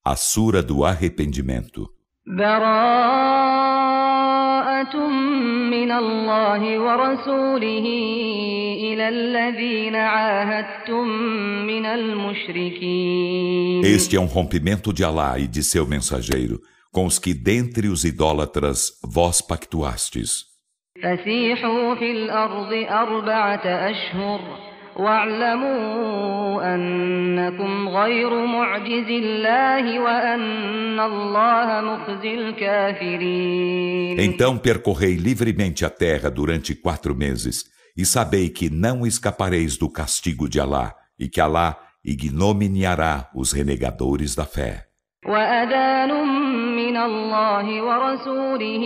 A Sura do Arrependimento. براءة من الله ورسوله إلى الذين عاهدتم من المشركين. Este é um rompimento de Alá e de seu mensageiro, com os que dentre os idólatras vós pactuastes. فسيحوا في الأرض 4 أشهر واعلموا أنكم غير معجز الله وأن الله مخزي الكافرين. Então percorrei livremente a terra durante 4 meses, e sabei que não escapareis do castigo de Alá, e que Alá ignominiará os renegadores da fé. وأذان من الله ورسوله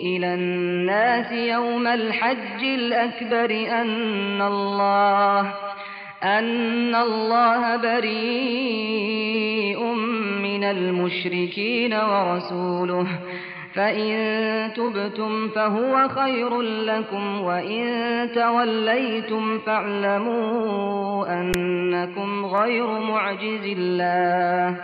إلى الناس يوم الحج الأكبر أن الله بريء من المشركين ورسوله فإن تبتم فهو خير لكم وإن توليتم فاعلموا أنكم غير معجز الله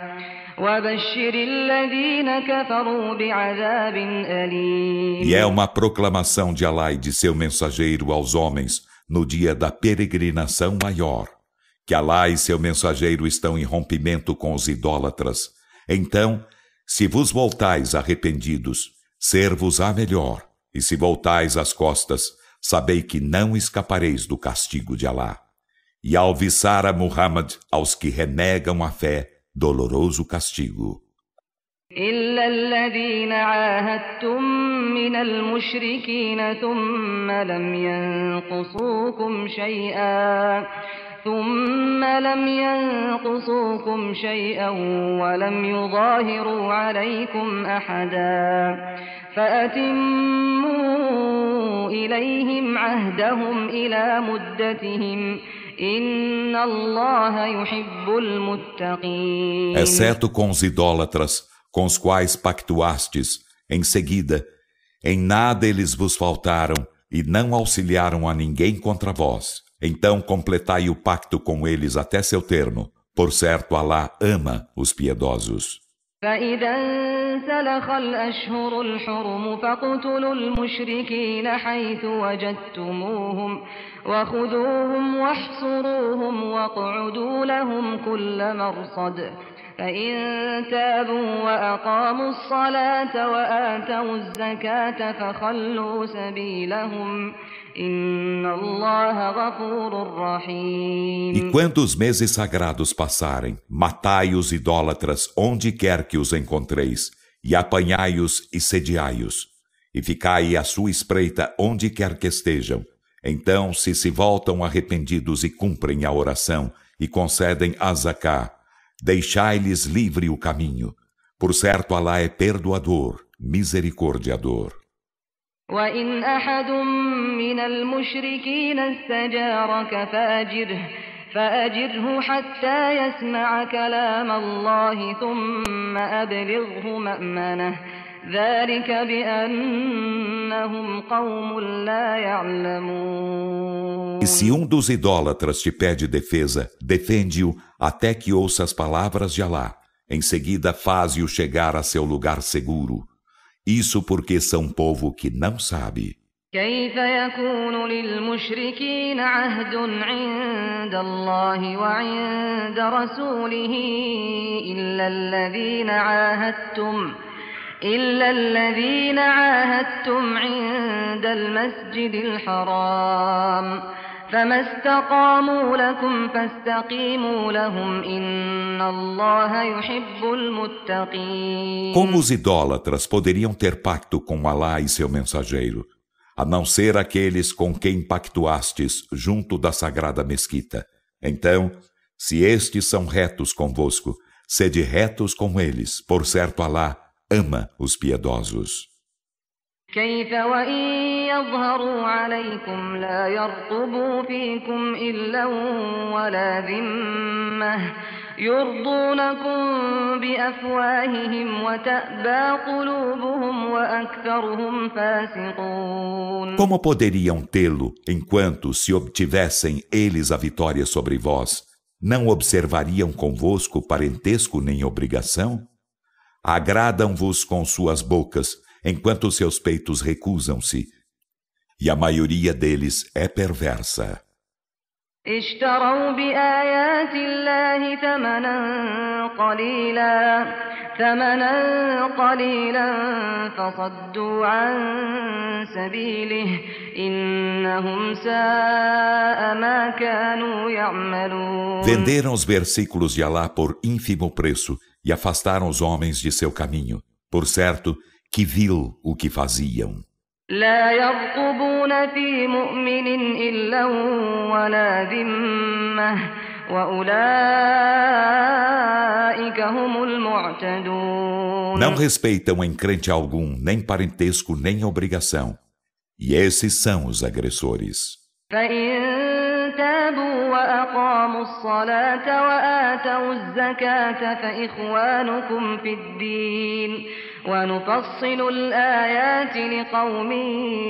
وبشر الذين كفروا بعذاب أليم. E é uma proclamação de Alá e de seu mensageiro aos homens no dia da peregrinação maior, que Alá e seu mensageiro estão em rompimento com os idólatras. Então, se vos voltais arrependidos, ser-vos-á melhor, e se voltais as costas, sabei que não escapareis do castigo de Alá. E ao viçar a Muhammad aos que renegam a fé, doloroso castigo. إلا الذين عاهدتم من المشركين ثم لم ينقصوكم شيئا ولم يظاهروا عليكم أحدا فأتموا إليهم عهدهم إلى مدتهم إن الله يحب المتقين. Exceto com os idólatras, com os quais pactuastes, em seguida, em nada eles vos faltaram e não auxiliaram a ninguém contra vós. Então completai o pacto com eles até seu termo. Por certo, Alá ama os piedosos. فإذا انسلخ الأشهر الحرم فاقتلوا المشركين حيث وجدتموهم وخذوهم واحصروهم واقعدوا لهم كل مرصد فإن تابوا وأقاموا الصلاة وآتوا الزكاة فخلوا سبيلهم إن الله غفور رحيم. E quando os meses sagrados passarem, matai os idólatras onde quer que os encontreis, e apanhai-os e sediai-os, e ficai à sua espreita onde quer que estejam. Então, se voltam arrependidos e cumprem a oração e concedem a zaká, deixai-lhes livre o caminho. Por certo, Alá é perdoador, misericordiador. وإن أحد من المشركين استجارك فأجره حتى يسمع كلام الله ثم أبلغه مأمنه ذلك بأنهم قوم لا يعلمون. E se um dos idólatras te pede defesa, defende-o até que ouça as palavras de Alá. Em seguida, faze-o chegar a seu lugar seguro. Isso porque são povo que não sabe. كيف يكون للمشركين عهد عند الله وعند رسوله إلا الذين عاهدتم عند المسجد الحرام فما استقاموا لكم فاستقيموا لهم إن الله يحب المتقين. Como os idólatras poderiam ter pacto com Alá e seu mensageiro, a não ser aqueles com quem pactuastes junto da sagrada mesquita? Então, se estes são retos convosco, sede retos com eles, por certo Alá ama os piedosos. كيف وإن يظهروا عليكم لا يرقبوا فيكم إلا ولا ذمة يرضونكم بأفواههم وتأبى قلوبهم وأكثرهم فاسقون. Como poderiam tê-lo enquanto se obtivessem eles a vitória sobre vós, Não observariam convosco parentesco nem obrigação? Agradam-vos com suas bocas, enquanto seus peitos recusam-se, e a maioria deles é perversa. اشتروا بآيات الله ثمنا قليلا فصدوا عن سبيله إنهم ساء ما كانوا يعملون. Venderam os versículos de Alá por ínfimo preço e afastaram os homens de seu caminho. Por certo, que vil o que faziam. لا يرقبون في مؤمن إلا ولا ذمة وأولئك هم المعتدون. Não respeitam em crente algum, nem parentesco, nem obrigação. E esses são os agressores. فإن تابوا وأقاموا الصلاة وآتوا الزكاة فإخوانكم في الدين ونفصل الآيات لقوم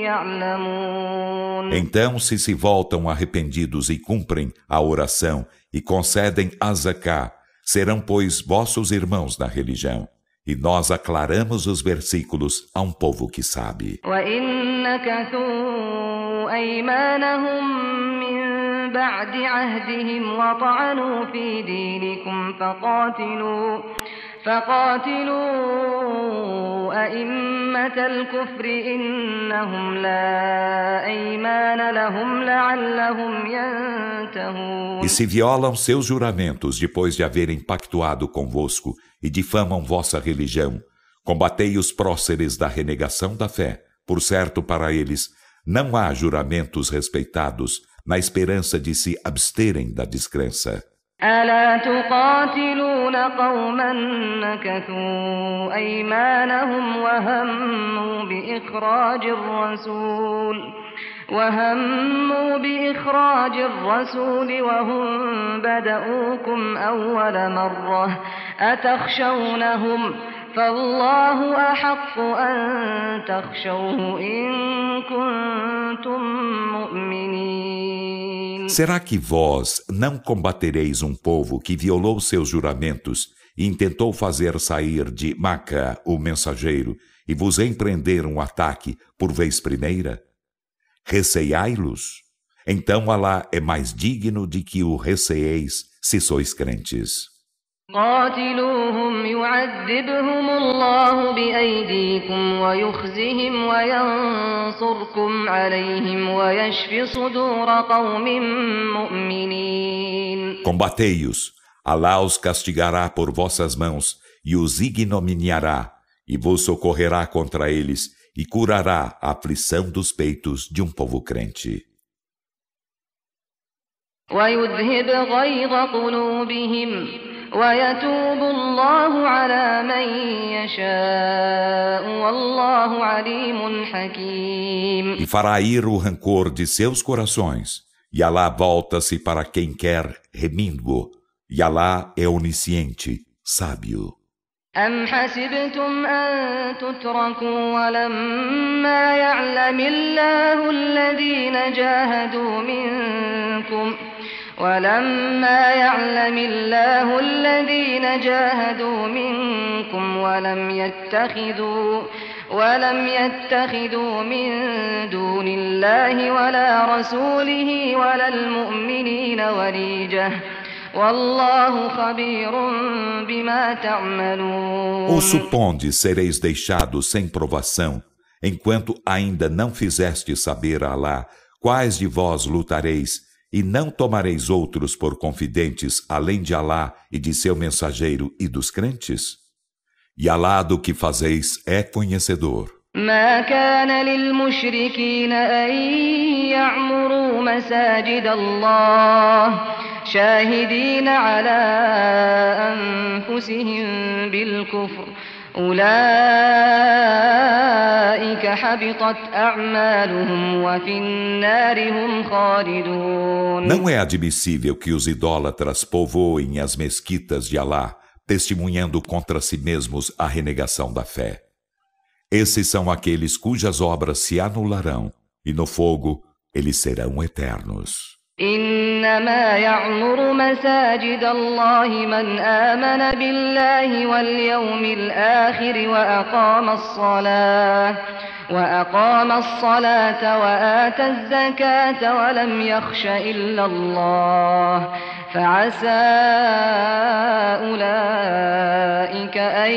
يعلمون. Então, se voltam arrependidos e cumprem a oração e concedem a zaká, serão, pois, vossos irmãos na religião. E nós aclaramos os versículos a um povo que sabe. وإن نكثوا أيمانهم من بعد عهدهم وطعنوا في دينكم فقاتلوا أئمة الكفر إنهم لا أيمان لهم لعلهم ينتهون. E se violam seus juramentos depois de haverem pactuado convosco e difamam vossa religião, combatei os próceres da renegação da fé. Por certo, para eles não há juramentos respeitados, na esperança de se absterem da descrença. ألا تقاتلون قوما نكثوا أيمانهم وهموا بإخراج الرسول وهم بدؤوكم أول مرة أتخشونهم فالله أحق أن تخشوه إن كنتم مؤمنين. Será que vós não combatereis um povo que violou seus juramentos e intentou fazer sair de Maca o mensageiro e vos empreender um ataque por vez primeira? Receiai-los? Então Alá é mais digno de que o receeis se sois crentes. قاتلوهم يعذبهم الله بأيديكم ويخزهم وينصركم عليهم ويشف صدور قوم مؤمنين. Combatei-os, Alá os castigará por vossas mãos e os ignominiará e vos socorrerá contra eles e curará a aflição dos peitos de um povo crente. ويذهب غيظ قلوبهم ويتوب الله على من يشاء والله عليم حكيم. E fará ir o rancor de seus corações, e Alá volta-se para quem quer remindo, e Alá é onisciente, sábio. أم حسبتم أن تتركوا ولما يعلم الله الذين جاهدوا منكم ولم يتخذوا من دون الله ولا رسوله ولا المؤمنين وليجة والله خبير بما تعملون. Ou supondes sereis deixados sem provação, enquanto ainda não fizestes saber a Alá quais de vós lutareis, e não tomareis outros por confidentes além de Alá e de seu mensageiro e dos crentes? E Alá do que fazeis é conhecedor. ما كان للمشركين أن يعمروا مساجد الله شاهدين على أنفسهم بالكفر أولئك حبطت أعمالهم وفي النار هم خالدون. Não é admissível que os idólatras povoem as mesquitas de Alá, testemunhando contra si mesmos a renegação da fé. Esses são aqueles cujas obras se anularão, e no fogo eles serão eternos. إنما يعمر مساجد الله من آمن بالله واليوم الآخر وأقام الصلاة وآتى الزكاة ولم يخش إلا الله فعسى أولئك أن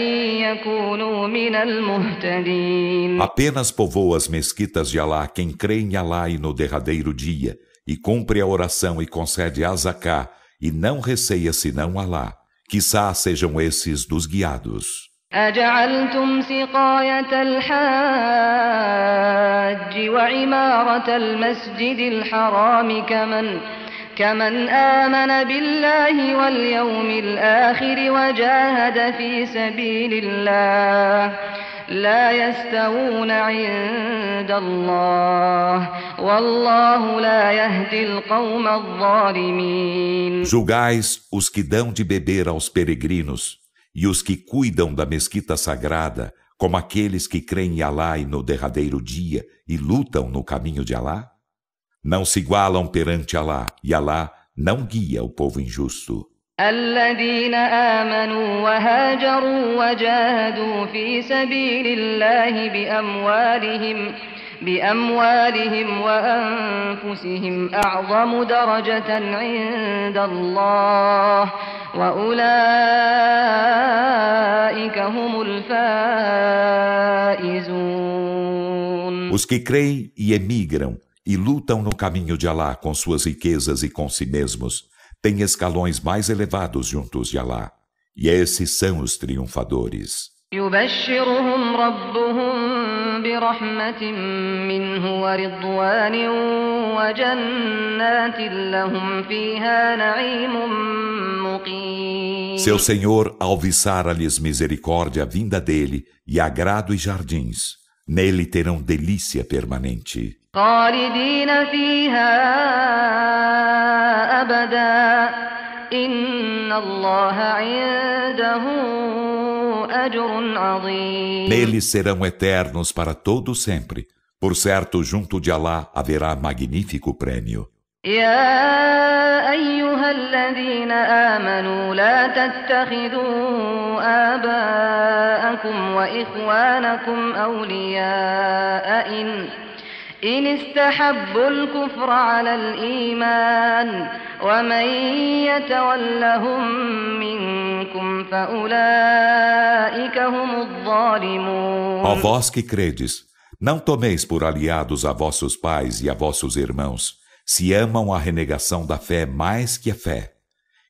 يكونوا من المهتدين. Apenas povoa as mesquitas de Alá quem crê em Alá e no derradeiro dia, e cumpre a oração e concede a zaká, e não receia senão Alá. Quiçá sejam esses dos guiados. أجعلتم سقاية الحاج وعمارة المسجد الحرام كمن آمن بالله واليوم الآخر وجاهد في سبيل الله لا يستوون عند الله والله لا يهدي القوم الظالمين. Julgais os que dão de beber aos peregrinos e os que cuidam da mesquita sagrada, como aqueles que creem em Alá e no derradeiro dia e lutam no caminho de Alá? Não se igualam perante Alá, e Alá não guia o povo injusto. الذين آمنوا وهاجروا وجاهدوا في سبيل الله بأموالهم وأنفسهم أعظم درجة عند الله وأولئك هم الفائزون. Os que creem e emigram e lutam no caminho de Alá com suas riquezas e com si mesmos, têm escalões mais elevados juntos de Alá, e esses são os triunfadores. يبشرهم ربهم برحمة منه ورضوان وجنات لهم فيها نعيم مقيم. Seu Senhor alviçara-lhes misericórdia vinda dele e agrado e jardins. Nele terão delícia permanente. خالدين فيها أبدا إن الله عنده أجر عظيم. Neles serão eternos para todo sempre. Por certo, junto de Alá haverá magnífico prêmio. يا أيها الذين آمنوا لا تتخذوا آباءكم وإخوانكم أولياء إن استحبوا الكفر على الإيمان ومن يتولهم منكم فأولئك هم الظالمون. Ó vós que credes, não tomeis por aliados a vossos pais e a vossos irmãos, se amam a renegação da fé mais que a fé.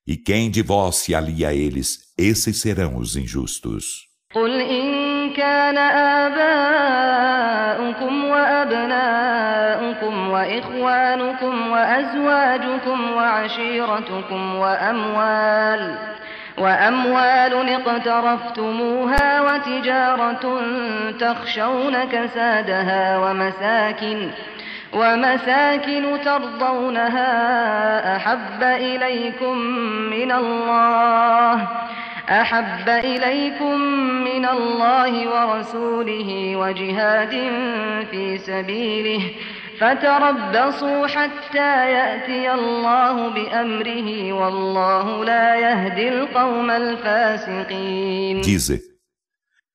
E quem de vós se alia a eles, esses serão os injustos. قل إن كان آباؤكم وأبناؤكم وإخوانكم وأزواجكم وعشيرتكم وأموال اقترفتموها وتجارة تخشون كسادها ومساكن ترضونها أحب إليكم من الله ورسوله وجهاد في سبيله فتربصوا حتى يأتي الله بأمره والله لا يهدي القوم الفاسقين. Dize: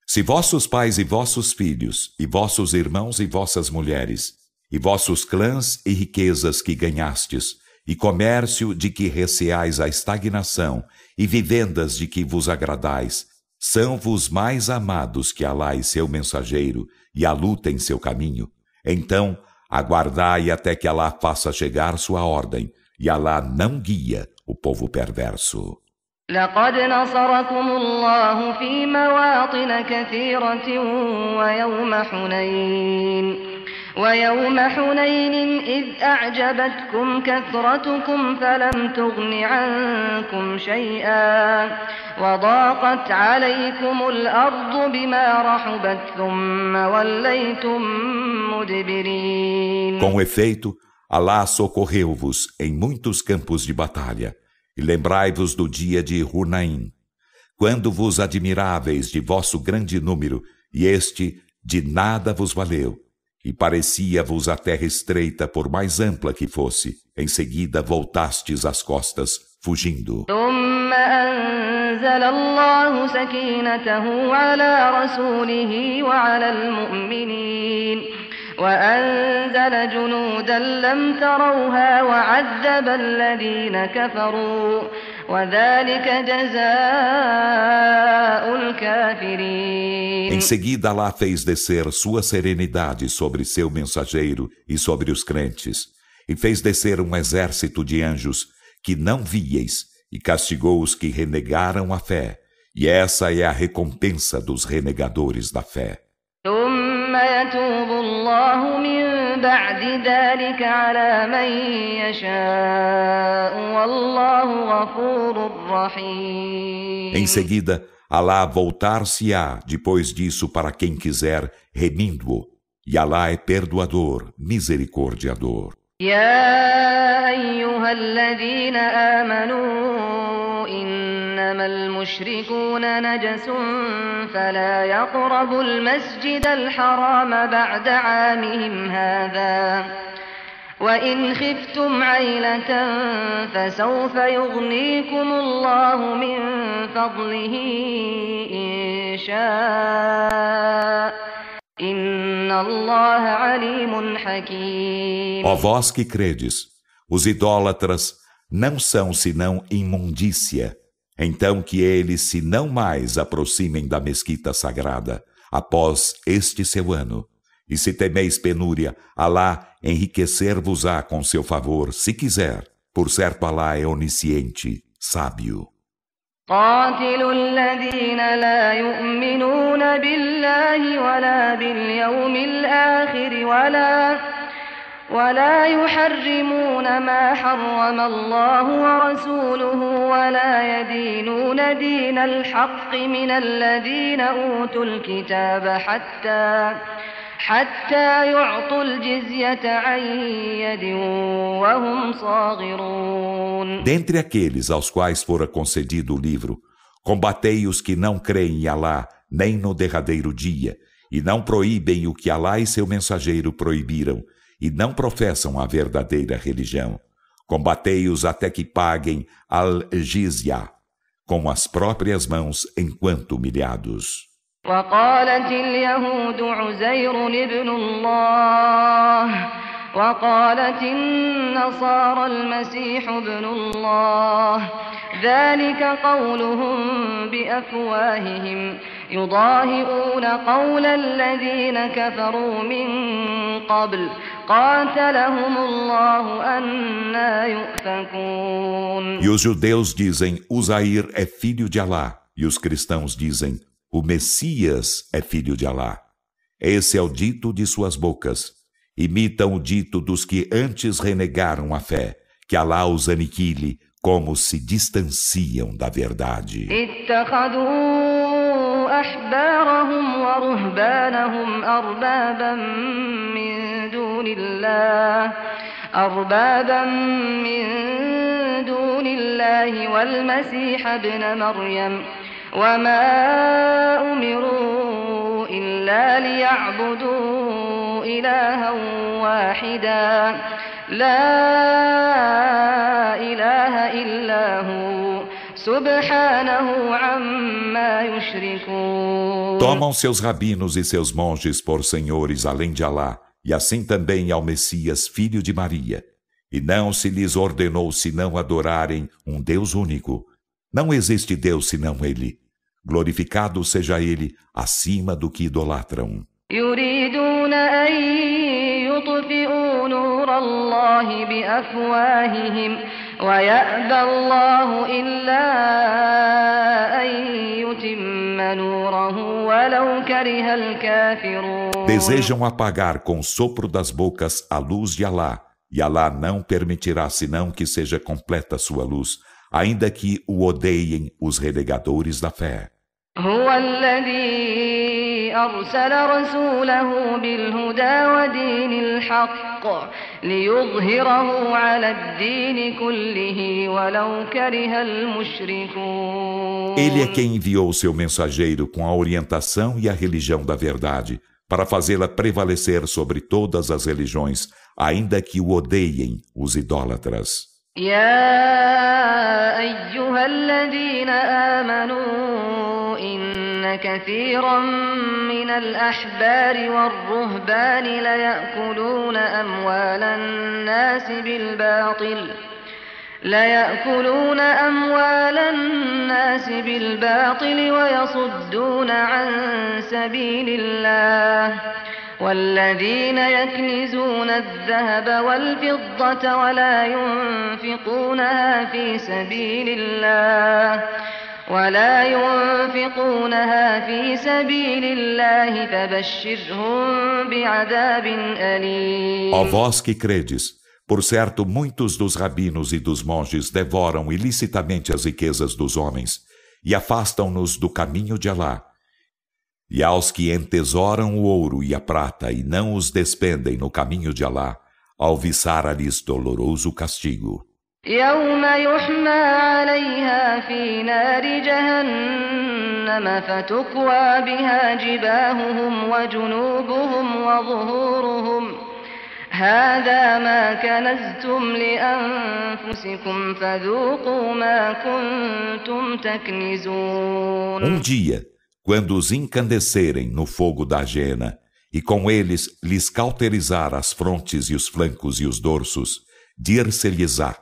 se vossos pais e vossos filhos, e vossos irmãos e vossas mulheres, e vossos clãs e riquezas que ganhastes, e comércio de que receais a estagnação, e vivendas de que vos agradais, são-vos mais amados que Alá e seu mensageiro, e a luta em seu caminho, então aguardai até que Alá faça chegar sua ordem, e Alá não guia o povo perverso. لقد نصركم الله في مواطن كثيرة ويوم حنين إذ أعجبتكم كثرتكم فلم تغن عنكم شيئا وضاقت عليكم الأرض بما رحبت ثم وليتم مدبرين. Com efeito, Alá socorreu-vos em muitos campos de batalha, e lembrai-vos do dia de Hunain, quando vos admiráveis de vosso grande número, e este de nada vos valeu. E parecia-vos a terra estreita por mais ampla que fosse. Em seguida voltastes as costas, fugindo. ثم أنزل الله سكينته على رسوله وعلى المؤمنين وأنزل جنودا لم تروها وعذب الذين كفروا وذلك جزاء الكافرين. Em seguida, Alá fez descer sua serenidade sobre seu mensageiro e sobre os crentes, e fez descer um exército de anjos que não víeis, e castigou os que renegaram a fé, e essa é a recompensa dos renegadores da fé. ثم يتوب الله من بعد ذلك على من يشاء والله غفور رحيم. Em seguida, Alá voltar-se-á depois disso para quem quiser, remindo-o, e Alá é perdoador, misericordiador. يا أيها الذين آمنوا إنما المشركون نجس فلا يقربوا المسجد الحرام بعد عامهم هذا وإن خفتم عيلة فسوف يغنيكم الله من فضله إن شاء Ó vós que credes, os idólatras não são senão imundícia, então que eles se não mais aproximem da mesquita sagrada, após este seu ano. E se temeis penúria, Alá enriquecer-vos-á com seu favor, se quiser. Por certo, Alá é onisciente, sábio. قاتلوا الذين لا يؤمنون بالله ولا باليوم الآخر ولا يحرمون ما حرم الله ورسوله ولا يدينون دين الحق من الذين أوتوا الكتاب حتى يعطوا الجزية عن يد وهم صاغرون. Dentre aqueles aos quais fora concedido o livro, combatei os que não creem em Alá, nem no derradeiro dia, e não proíbem o que Alá e seu mensageiro proibiram, e não professam a verdadeira religião. Combatei-os até que paguem al-jizya, com as próprias mãos enquanto humilhados. وقالت اليهود عزير ابن الله وقالت النصارى المسيح ابن الله ذلك قولهم بأفواههم يضاهئون قول الذين كفروا من قبل قاتلهم الله أنى يؤفكون. E os judeus dizem, Uzair é filho de Alá, e os cristãos dizem, o Messias é filho de Alá. Esse é o dito de suas bocas. Imitam o dito dos que antes renegaram a fé, que Alá os aniquile, como se distanciam da verdade. اتخذوا أحبارهم ورهبانهم أربابا من دون الله والمسيح ابن مريم وما أمروا إلا ليعبدوا إلها واحدا لا إله إلا هو سبحانه عما يشركون. Tomam seus rabinos e seus monges por senhores além de Alá, e assim também ao Messias, filho de Maria. E não se lhes ordenou senão adorarem um Deus único. Não existe Deus senão Ele. Glorificado seja Ele acima do que idolatram. يريدون أن يطفئوا نور الله بأفواههم ويأبى الله إلا أن يتم نوره ولو كره الكافرون. Desejam apagar com o sopro das bocas a luz de Alá, e Alá não permitirá senão que seja completa sua luz, ainda que o odeiem os renegadores da fé. هو الذي أرسل رسوله بالهدى ودين الحق ليظهره على الدين كله ولو كره المشركون. Ele é quem enviou seu mensageiro com a orientação e a religião da verdade, para fazê-la prevalecer sobre todas as religiões, ainda que o odeiem os idólatras. يا أيها الذين آمنوا إن كثيرا من الأحبار والرهبان ليأكلون أموال الناس بالباطل ويصدون عن سبيل الله والذين يكنزون الذهب والفضة ولا ينفقونها في سبيل الله فبشرهم بعذاب أليم. Ó vós que credes, por certo muitos dos rabinos e dos monges devoram ilicitamente as riquezas dos homens e afastam-nos do caminho de Alá. E aos que entesouram o ouro e a prata e não os despendem no caminho de Alá, alviçara-lhes doloroso castigo. يوم يحمى عليها في نار جهنم فتكوى بها جباههم وجنوبهم وظهورهم هذا ما كنزتم لأنفسكم فذوقوا ما كنتم تكنزون. Dia, quando os encandecerem no fogo da Jena, e com eles lhes cauterizar as frontes e os flancos e os dorsos, dir-se-lhes-á: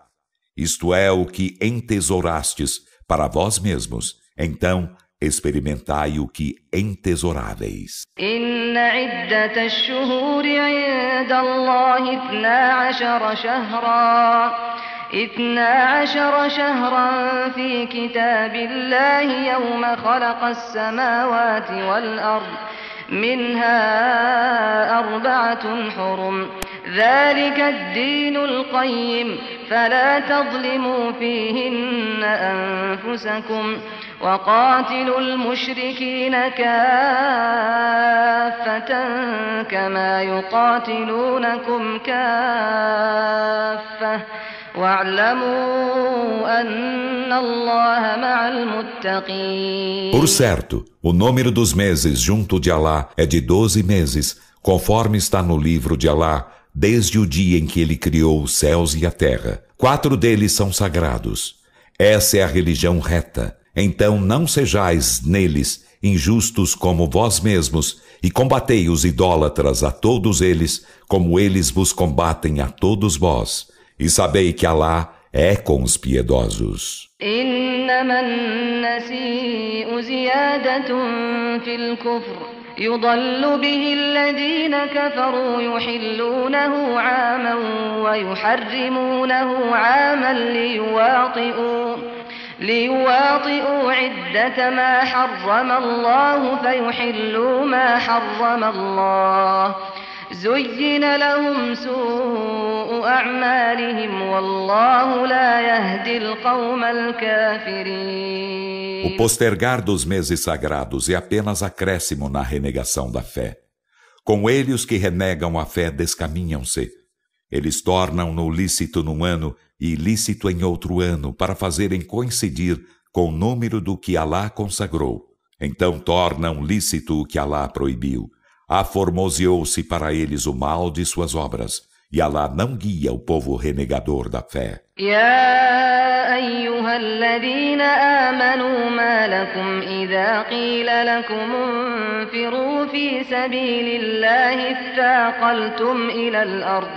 isto é o que entesourastes para vós mesmos, então experimentai o que entesouráveis. إن عدة الشهور عند الله 12 شهرا في كتاب الله يوم خلق السماوات والأرض منها 4 حرم ذلك الدين القيم فلا تظلموا فيهن أنفسكم وقاتلوا المشركين كافة كما يقاتلونكم كافة واعلموا أن الله مع المتقين. Por certo, o número dos meses junto de Alá é de 12 meses, conforme está no livro de Alá, desde o dia em que ele criou os céus e a terra. 4 deles são sagrados. Essa é a religião reta. Então não sejais neles injustos como vós mesmos, e combatei os idólatras a todos eles, como eles vos combatem a todos vós. E sabei que Alá é com os piedosos. إنما النسيء زيادة في الكفر يضل به الذين كفروا يحلونه عاما ويحرمونه عاما ليواطئوا عدة ما حرم الله فيحلوا ما حرم الله زين لهم سوء أعمالهم والله لا يهدي القوم الكافرين. O postergar dos meses sagrados é apenas acréscimo na renegação da fé. Com ele os que renegam a fé descaminham-se. Eles tornam-no lícito num ano e ilícito em outro ano para fazerem coincidir com o número do que Alá consagrou. Então tornam lícito o que Alá proibiu. Aformoseou-se para eles o mal de suas obras, e Alá não guia o povo renegador da fé. يا أيها الذين آمنوا ما لكم إذا قيل لكم انفروا في سبيل الله اثاقلتم إلى الأرض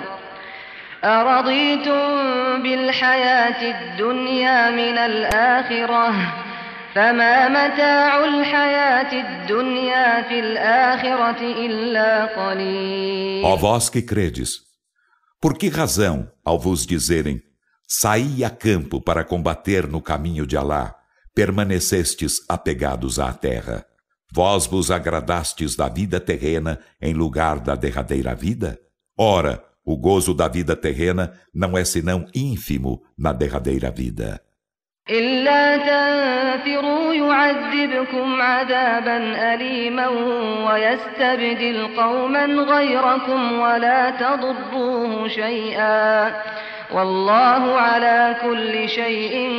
أرضيتم بالحياة الدنيا من الآخرة فما متاع الحياة الدنيا في الآخرة إلا قليل. Ó vós que credes, por que razão, ao vos dizerem, saí a campo para combater no caminho de Alá, permanecestes apegados à terra? Vós vos agradastes da vida terrena em lugar da derradeira vida? Ora, o gozo da vida terrena não é senão ínfimo na derradeira vida. إلا تنفروا يعذبكم عذابا أليما ويستبدل قوما غيركم ولا تضروه شيئا والله على كل شيء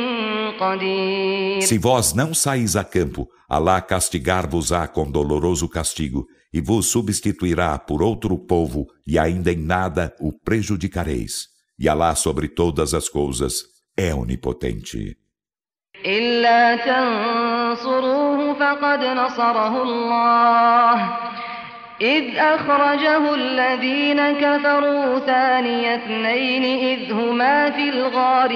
قدير. Se vós não saís a campo, Alá castigar-vos-á com doloroso castigo e vos substituirá por outro povo e ainda em nada o prejudicareis. E Alá sobre todas as coisas é onipotente. إلا تنصروه فقد نصره الله إذ أخرجه الذين كفروا ثاني اثنين إذ هما في الغار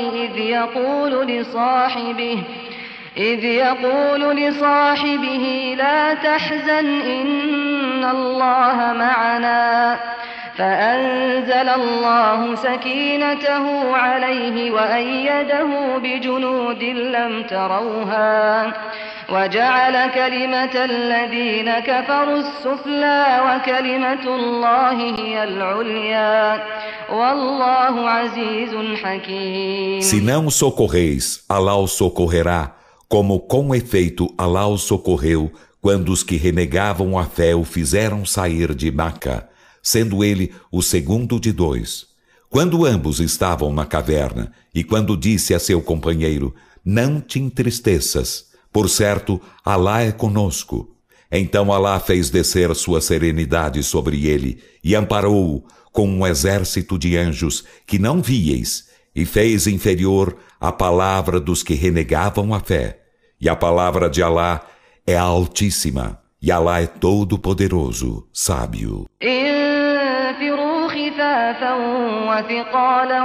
إذ يقول لصاحبه لا تحزن إن الله معنا فأنزل الله سكينته عليه وأيده بجنود لم تروها وجعل كلمة الذين كفروا السفلى وكلمة الله هي العليا والله عزيز حكيم. Se não o socorreis, Alá o socorrerá, como com efeito Alá o socorreu quando os que renegavam a fé o fizeram sair de Maca, sendo ele o segundo de dois. Quando ambos estavam na caverna, e quando disse a seu companheiro, não te entristeças, por certo, Alá é conosco. Então Alá fez descer sua serenidade sobre ele, e amparou-o com um exército de anjos que não víeis, e fez inferior a palavra dos que renegavam a fé. E a palavra de Alá é altíssima, e Alá é todo-poderoso, sábio. انفروا خفافا وثقالا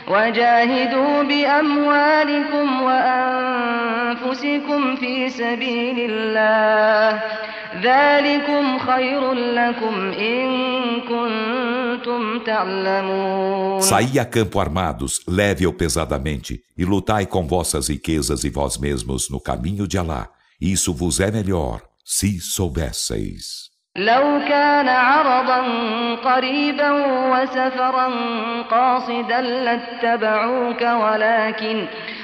وجاهدوا بأموالكم وأنفسكم في سبيل الله ذلكم خير لكم إن كنتم تعلمون. Saí a campo armados, leve ou pesadamente, e lutai com vossas riquezas e vós mesmos no caminho de Alá. Isso vos é melhor, se soubesseis. لو كان عرضا قريبا وسفرا قاصدا لاتبعوك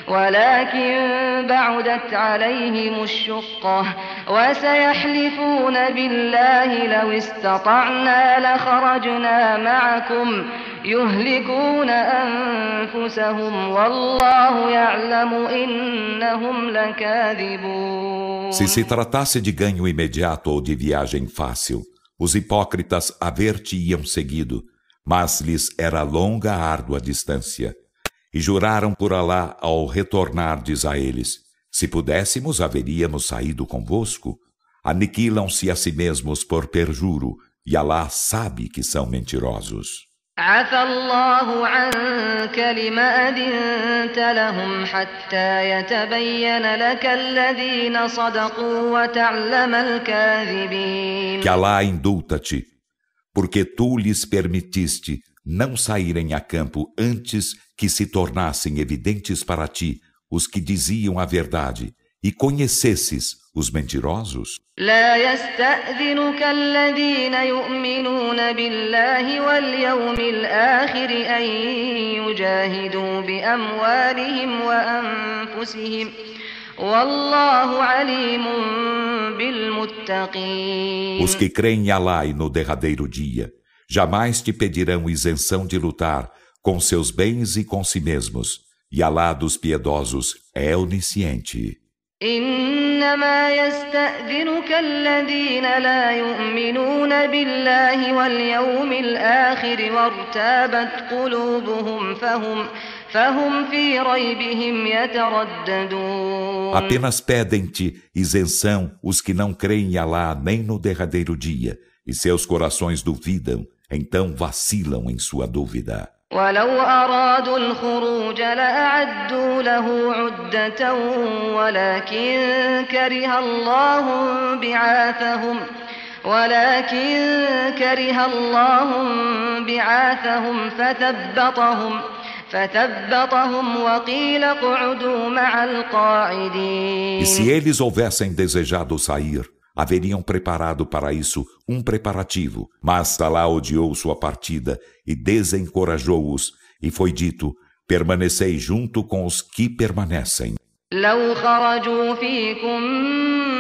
ولكن بعدت عليهم الشقة وسيحلفون بالله لو استطعنا لخرجنا معكم يهلكون أنفسهم والله يعلم إنهم لكاذبون. Se se tratasse de ganho imediato ou de viagem fácil, os hipócritas haver-te-iam seguido, mas lhes era longa a árdua distância. E juraram por Alá ao retornardes a eles, se pudéssemos haveríamos saído convosco. Aniquilam-se a si mesmos por perjuro, e Alá sabe que são mentirosos. عفى الله عنك لما أذنت لهم حتى يتبين لك الذين صدقوا وتعلم الكاذبين. Que Alá indulta-te, porque tu lhes permitiste não saírem a campo antes que se tornassem evidentes para ti os que diziam a verdade e conhecesses os mentirosos. لا يستأذنك الذين يؤمنون بالله واليوم الآخر أن يجاهدوا بأموالهم وأنفسهم والله عليم بالمتقين. Os que creem em Alá e no derradeiro dia jamais te pedirão isenção de lutar com seus bens e com si mesmos, e Alá dos piedosos é onisciente. إنما يستأذنك الذين لا يؤمنون بالله واليوم الآخر وارتابت قلوبهم فهم في ريبهم يترددون. Apenas pedem-te isenção os que não creem em Alá nem no derradeiro dia, e seus corações duvidam, então vacilam em sua dúvida. ولو أرادوا الخروج لأعدوا له عدة ولكن كره الله بعاثهم فثبطهم وقيل اقعدوا مع القاعدين. E se eles houvessem desejado sair, haveriam preparado para isso um preparativo, mas Alá odiou sua partida e desencorajou-os, e foi dito, permanecei junto com os que permanecem. لو خرجوا فيكم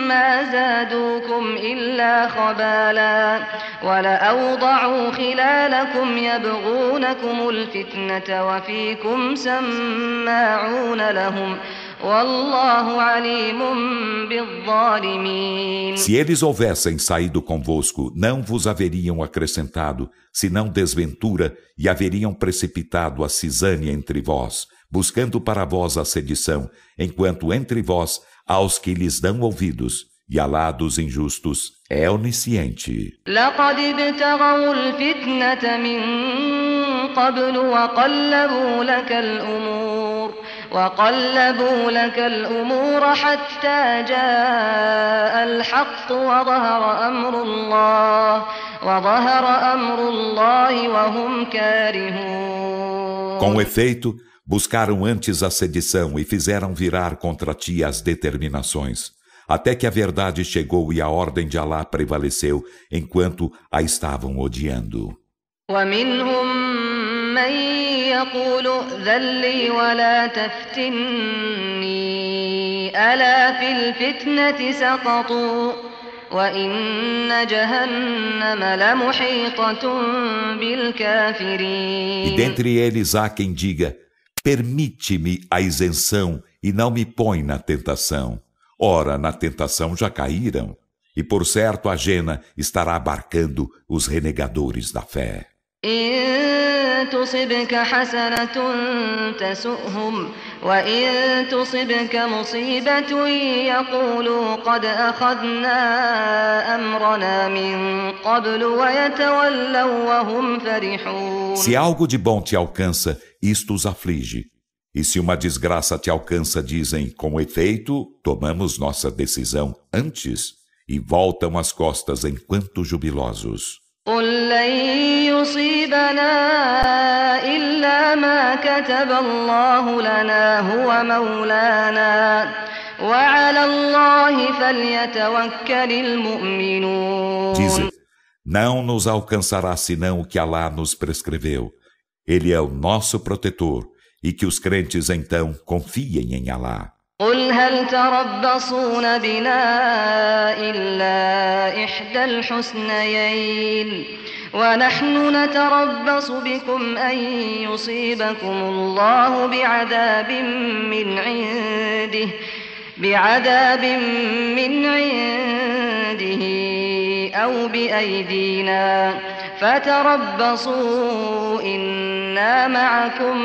ما زادوكم إلا خبالا ولأوضعوا خلالكم يبغونكم الفتنة وفيكم سماعون لهم والله عليم بالظالمين. Se eles houvessem saído convosco, não vos haveriam acrescentado, senão desventura, e haveriam precipitado a cisânia entre vós, buscando para vós a sedição, enquanto entre vós há os que lhes dão ouvidos, e Alá dos injustos é onisciente. لقد ابتغوا الفتنة من قبل وقلبوا لك الأمور حتى جاء الحق وظهر أمر الله وهم كارهون. Com efeito, buscaram antes a sedição e fizeram virar contra ti as determinações, até que a verdade chegou e a ordem de Alá prevaleceu, enquanto a estavam odiando. ومنهم من يقول ائذن لي ولا تفتني ألا في الفتنة سقطوا وإن جهنم لمحيطة بالكافرين. E dentre eles há quem diga: permite-me a isenção e não me põe na tentação. Ora, na tentação já caíram, e por certo a Jena estará abarcando os renegadores da fé. إن تصبك حسنة تسؤهم وإن تصبك مصيبة يقولوا قد أخذنا أمرنا من قبل ويتولوا وهم فرحون. Se algo de bom te alcança, isto os aflige. E se uma desgraça te alcança, dizem, com efeito, tomamos nossa decisão antes, e voltam as costas enquanto jubilosos. قل لن يصيبنا إلا ما كتب الله لنا هو مولانا وعلى الله فليتوكل المؤمنون. Dize, não nos alcançará senão o que Alá nos prescreveu. Ele é o nosso protetor, e que os crentes então confiem em Alá. قل هل تربصون بنا إلا إحدى الحسنيين ونحن نتربص بكم أن يصيبكم الله بعذاب من عنده أو بأيدينا فتربصوا إنا معكم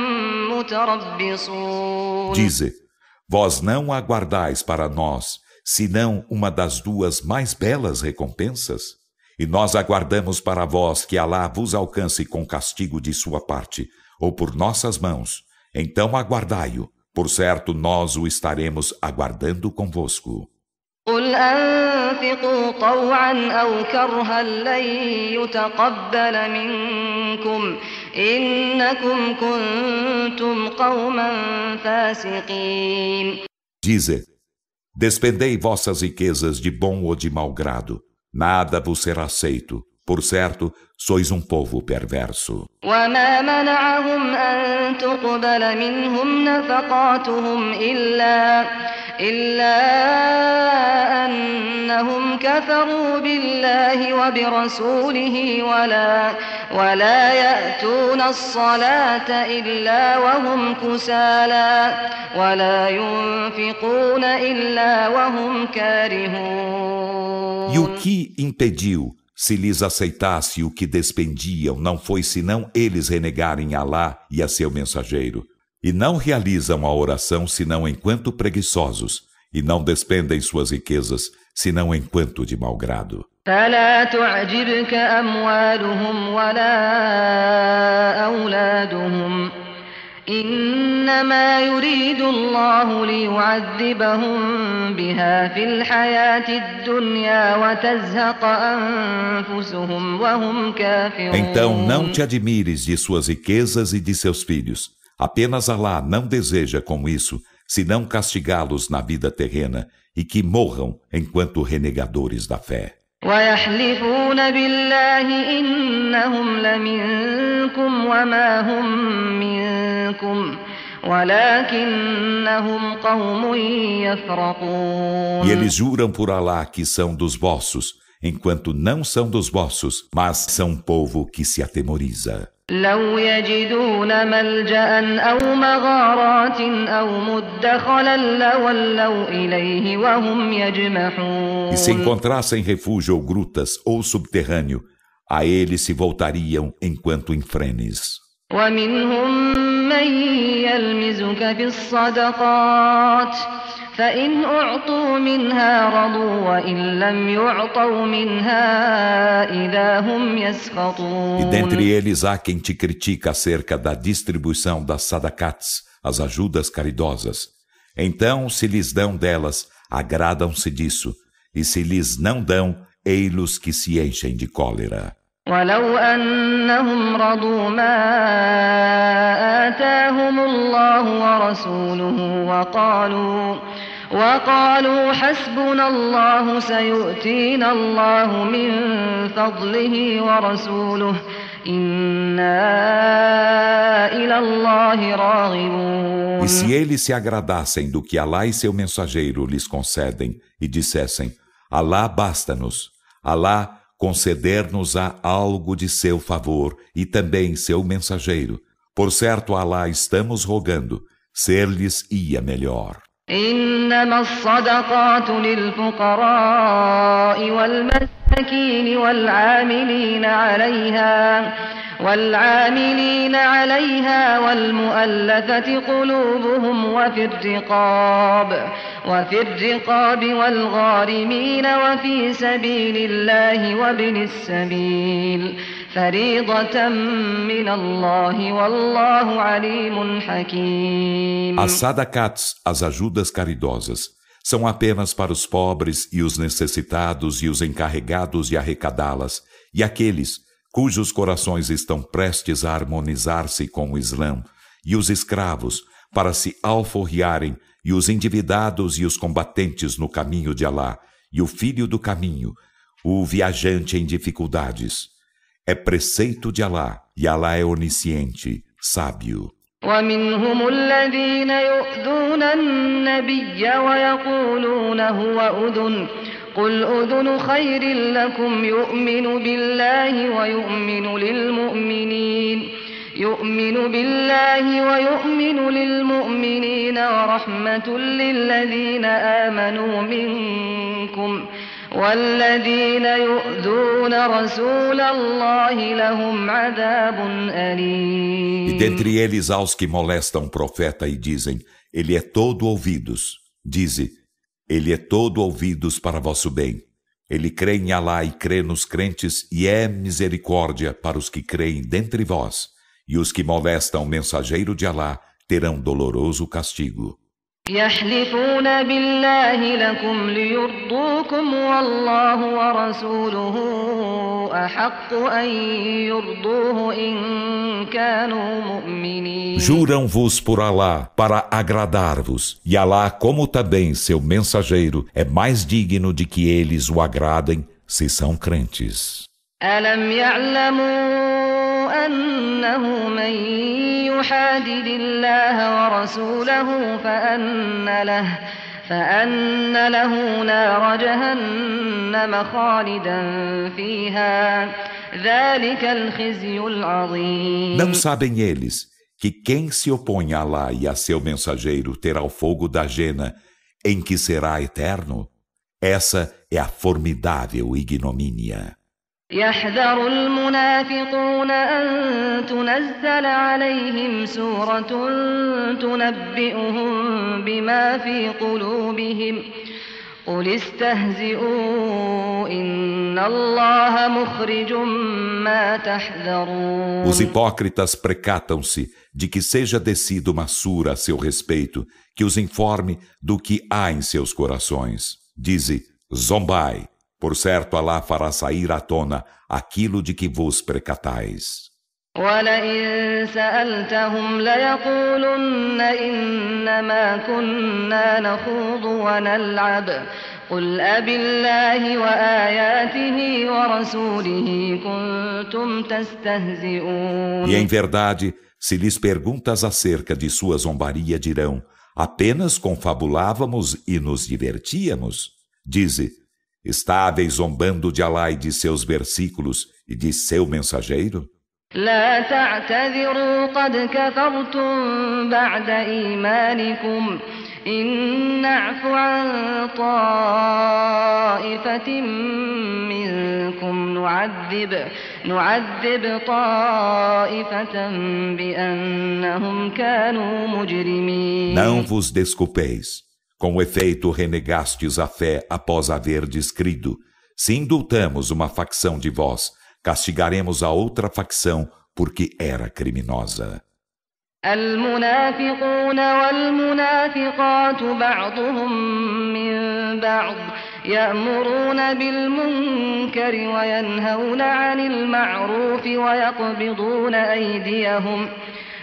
متربصون. Dize, vós não aguardais para nós, senão uma das duas mais belas recompensas? E nós aguardamos para vós que Alá vos alcance com castigo de sua parte, ou por nossas mãos. Então aguardai-o, por certo nós o estaremos aguardando convosco. قل أنفقوا طوعا أو كرها لن يتقبل منكم إنكم كنتم قوما فاسقين. Dize, despendei vossas riquezas de bom ou de mau grado, nada vos será aceito, por certo, sois um povo perverso. وما منعهم أن تقبل منهم نفقاتهم إلا أنهم كفروا بالله وبرسوله ولا يأتون الصلاة إلا وهم كسالى ولا ينفقون إلا وهم كارهون. E o que impediu, se lhes aceitasse o que despendiam, não foi senão eles renegarem Alá e a seu mensageiro. E não realizam a oração senão enquanto preguiçosos, e não despendem suas riquezas senão enquanto de mau grado. فلا تعجبك أموالهم ولا أولادهم إنما يريد الله ليعذبهم بها في الحياة الدنيا وتزهق أنفسهم وهم كافرون. Então não te admires de suas riquezas e de seus filhos. Apenas Alá não deseja com isso, senão castigá-los na vida terrena e que morram enquanto renegadores da fé. ويحلفون بالله إنهم لمنكم وما هم منكم ولكنهم قوم يفرقون. E eles juram por Alá que são dos vossos, enquanto não são dos vossos, mas são povo que se atemoriza. لو يجدون ملجأ أو مغارات أو مدخلا لولوا إليه وهم يجمحون. E se encontrassem refúgio ou grutas ou subterrâneo, a eles se voltariam enquanto em frenes. ومنهم من يلمزك في الصدقات فإن أعطوا منها رضوا وإن لم يعطوا منها إذا هم يسخطون. E dentre eles há quem te critica acerca da distribuição das sadakats, as ajudas caridosas. Então, se lhes dão delas, agradam-se disso, e se lhes não dão, ei-los que se enchem de cólera. ولو أنهم رضوا ما آتاهم الله ورسوله وقالوا حسبنا الله سيؤتينا الله من فضله ورسوله إنا إلى الله راغبون. E se eles se agradassem do que Alá e seu mensageiro lhes concedem e dissessem, Alá basta-nos, Alá conceder-nos-á algo de seu favor e também seu mensageiro. Por certo, Alá estamos rogando, ser-lhes ia melhor. إنما الصدقات للفقراء والمساكين والعاملين عليها والمؤلفة قلوبهم وفي الرقاب والغارمين وفي سبيل الله وابن السبيل فريضة من الله والله عليم حكيم. As sadakats, as ajudas caridosas, são apenas para os pobres e os necessitados e os encarregados de arrecadá-las, e aqueles cujos corações estão prestes a harmonizar-se com o Islã, e os escravos, para se alforriarem, e os endividados e os combatentes no caminho de Alá, e o filho do caminho, o viajante em dificuldades. É preceito de Alá, e Alá é onisciente, sábio. ومنهم الذين يؤذون النبي ويقولون هو أذن قل أذن خير لكم يؤمن بالله ويؤمن للمؤمنين ورحمة للذين آمنوا منكم والذين يؤذون رسول الله لهم عذاب أليم. E dentre eles há os que molestam o profeta e dizem, ele é todo ouvidos. Dize, ele é todo ouvidos para vosso bem. Ele crê em Alá e crê nos crentes e é misericórdia para os que creem dentre vós. E os que molestam o mensageiro de Alá terão doloroso castigo. يحلفون بالله لكم ليرضوكم والله ورسوله أحق أن يرضوه إن كانوا مؤمنين. Juram-vos por Alá para agradar-vos, e Alá, como também seu mensageiro, é mais digno de que eles o agradem, se são crentes. ألم يعلموا أنه من يحادد الله ورسوله فأن له نار جهنم خالدا فيها ذلك الخزي العظيم. Não sabem eles que quem se opõe a Alá e a seu mensageiro terá o fogo da Jena, em que será eterno? Essa é a formidável ignomínia. يحذر المنافقون أن تنزل عليهم سورة تنبئهم بما في قلوبهم قل استهزئوا إن الله مخرج ما تحذرون. Os hipócritas precatam-se de que seja descida uma sura a seu respeito, que os informe do que há em seus corações. Dize, zombai. Por certo, Alá fará sair à tona aquilo de que vos precatais. وَلَئِن سَأَلْتَهُمْ لَيَقُولُنَّ إِنَّمَا كُنَّا نَخُوضُ وَنَلْعَبُ قُلْ أَبِاللَّهِ وَآيَاتِهِ وَرَسُولِهِ كُنتُمْ تَسْتَهْزِئُونَ. E em verdade, se lhes perguntas acerca de sua zombaria, dirão: apenas confabulávamos e nos divertíamos. Dize: estáveis zombando de Alá e de seus versículos e de seu mensageiro? لا تعتذروا قد كفرتم بعد إيمانكم إن نعف عن طائفة منكم نعذب طائفة بأنهم كانوا مجرمين. Não vos desculpeis. Com efeito, renegastes a fé após haverdes crido. Se indultamos uma facção de vós, castigaremos a outra facção porque era criminosa. المنافقون والمنافقات بعضهم من بعض يأمرون بالمنكر وينهون عن المعروف ويقبضون أيديهم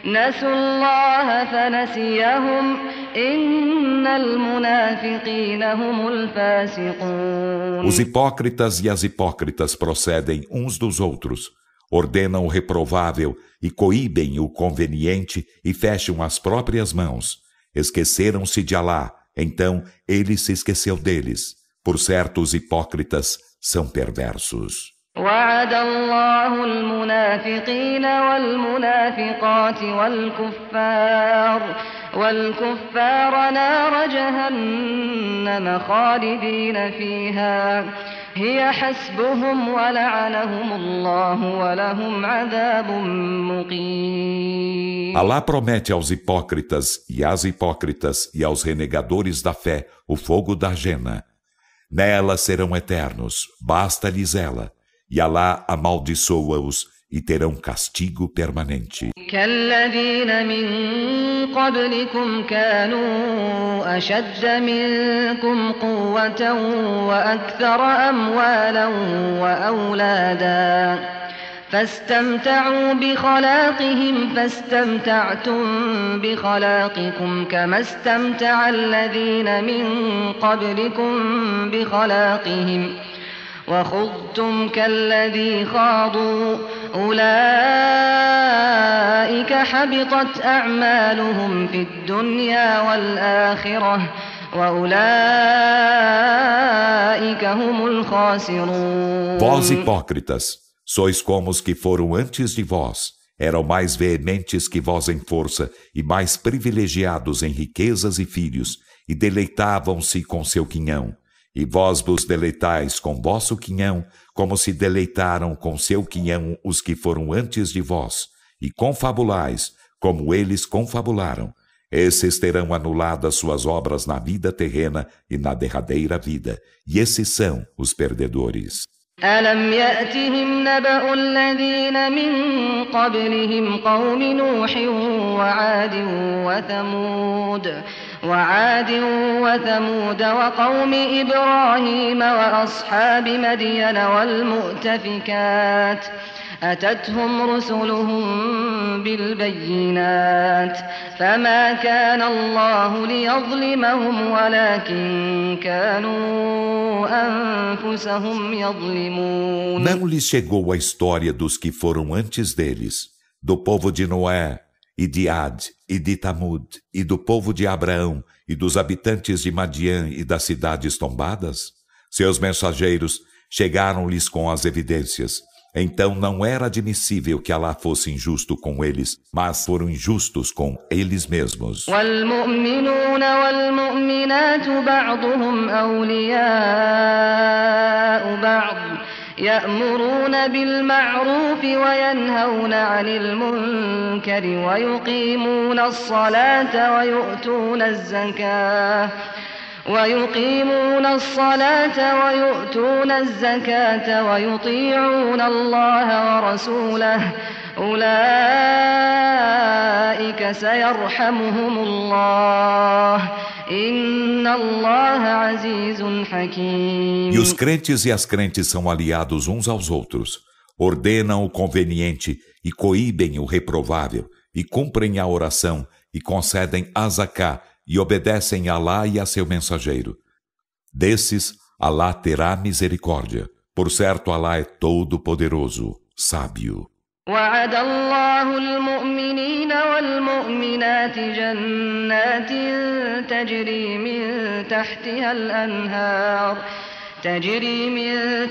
نسوا الله فنسيهم إن المنافقين هم الفاسقون. Os hipócritas e as hipócritas procedem uns dos outros, ordenam o reprovável e coíbem o conveniente e fecham as próprias mãos. Esqueceram-se de Alá, então ele se esqueceu deles. Por certo, os hipócritas são perversos. وعد الله المنافقين والمنافقات والكفار نار جهنم خالدين فيها هي حسبهم ولعنهم الله ولهم عذاب مقيم. Alá promete aos hipócritas e às hipócritas e aos renegadores da fé o fogo da Jena. Nela serão eternos, basta-lhes ela. E Alá amaldiçoa-os e terão castigo permanente. كالذين من قبلكم كانوا أشد منكم قوة وأكثر أموالا وأولادا فاستمتعوا بخلاقهم فاستمتعتم بخلاقكم كما استمتع الذين من قبلكم بخلاقهم وخضتم كالذي خاضوا أولئك حبطت أعمالهم في الدنيا والآخرة وأولئك هم الخاسرون. Vós hipócritas, sois como os que foram antes de vós, eram mais veementes que vós em força e mais privilegiados em riquezas e filhos, e deleitavam-se com seu quinhão. E vós vos deleitais com vosso quinhão, como se deleitaram com seu quinhão os que foram antes de vós, e confabulais, como eles confabularam. Esses terão anuladas suas obras na vida terrena e na derradeira vida, e esses são os perdedores. ألم يأتهم نبأ الذين من قبلهم قوم نوح وعاد وثمود وقوم إبراهيم وأصحاب مدين والمؤتفكات أتتهم رسلهم بالبينات فما كان الله ليظلمهم ولكن كانوا أنفسهم يظلمون. Não lhes chegou a história dos que foram antes deles, do povo de Noé, e de Ad, e de Tamud, e do povo de Abraão, e dos habitantes de Madian e das cidades tombadas? Seus mensageiros chegaram-lhes com as evidências. Então não era admissível que Alá fosse injusto com eles, mas foram injustos com eles mesmos. والمؤمنون والمؤمنات بعضهم أولياء بعض يأمرون بالمعروف وينهون عن المنكر ويقيمون الصلاة ويؤتون الزكاة ويطيعون الله ورسوله أولئك سيرحمهم الله إن الله عزيز حكيم. E os crentes e as crentes são aliados uns aos outros, ordenam o conveniente e coíbem o reprovável, e cumprem a oração e concedem a zaká e obedecem a Alá e a seu mensageiro. Desses, Alá terá misericórdia. Por certo, Alá é todo-poderoso, sábio. وعد الله المؤمنين والمؤمنات جنات تجري من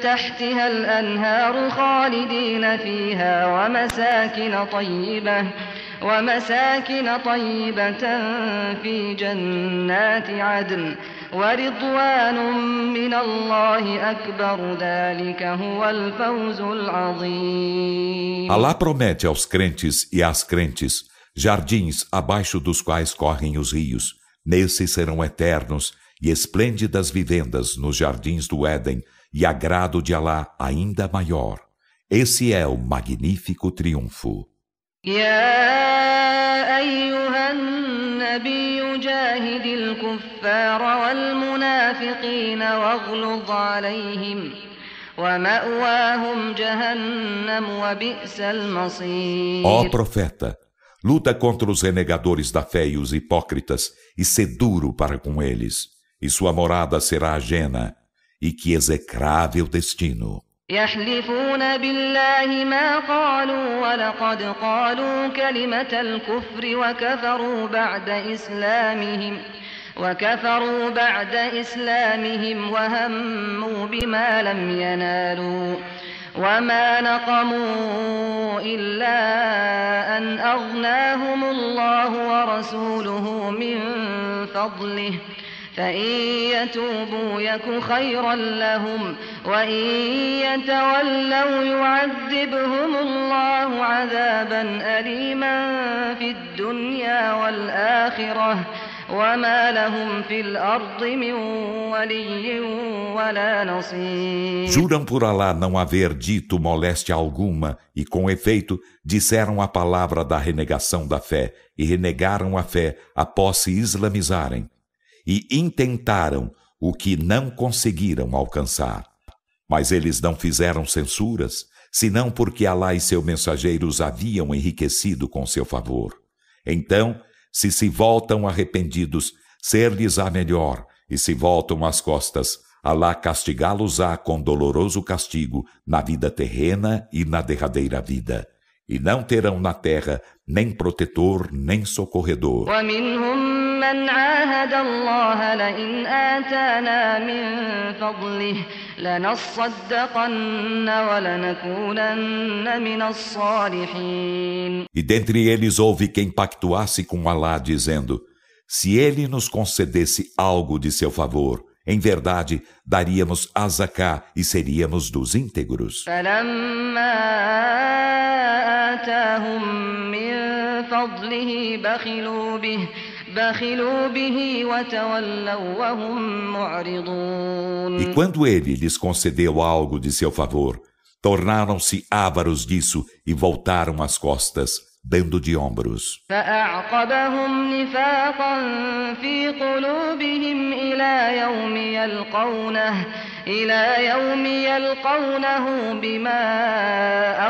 تحتها الأنهار خالدين فيها ومساكن طيبة في جنات عدن ورضوان من الله أكبر ذلك هو الفوز العظيم. Alá promete aos crentes e às crentes jardins abaixo dos quais correm os rios. Nesses serão eternos e esplêndidas vivendas nos jardins do Éden e agrado de Alá ainda maior. Esse é o magnífico triunfo. يا أيها النبي جاهد الكفار والمنافقين واغلظ عليهم ومأواهم جهنم وبئس المصير. Ó profeta, luta contra os renegadores da fé e os hipócritas e sê duro para com eles, e sua morada será a Jena, e que execrável destino. يحلفون بالله ما قالوا ولقد قالوا كلمة الكفر وكفروا بعد إسلامهم وهموا بما لم ينالوا وما نقموا إلا أن أغناهم الله ورسوله من فضله فإن يتوبوا يك خيرا لهم وإن يتولوا يعذبهم الله عذابا أليما في الدنيا والآخرة وما لهم في الأرض من ولي ولا نصير. Juram por Alá não haver dito moléstia alguma e, com efeito, disseram a palavra da renegação da fé e renegaram a fé após se islamizarem. E intentaram o que não conseguiram alcançar. Mas eles não fizeram censuras, senão porque Alá e seu mensageiro os haviam enriquecido com seu favor. Então, se voltam arrependidos, ser-lhes-á melhor, e se voltam as costas, Alá castigá-los-á com doloroso castigo na vida terrena e na derradeira vida. E não terão na terra nem protetor, nem socorredor. من عاهد الله لئن آتانا من فضله لنصدقن ولنكونن من الصالحين. E dentre eles houve quem pactuasse com Alá, dizendo: se ele nos concedesse algo de seu favor, em verdade daríamos a zaká e seríamos dos íntegros. فلما آتاهم من فضله بخلوا به وتولوا وهم معرضون. E quando ele lhes concedeu algo de seu favor, tornaram-se ávaros disso e voltaram as costas, dando de ombros. فأعقبهم نفاقا في قلوبهم إلى يوم يلقونه بما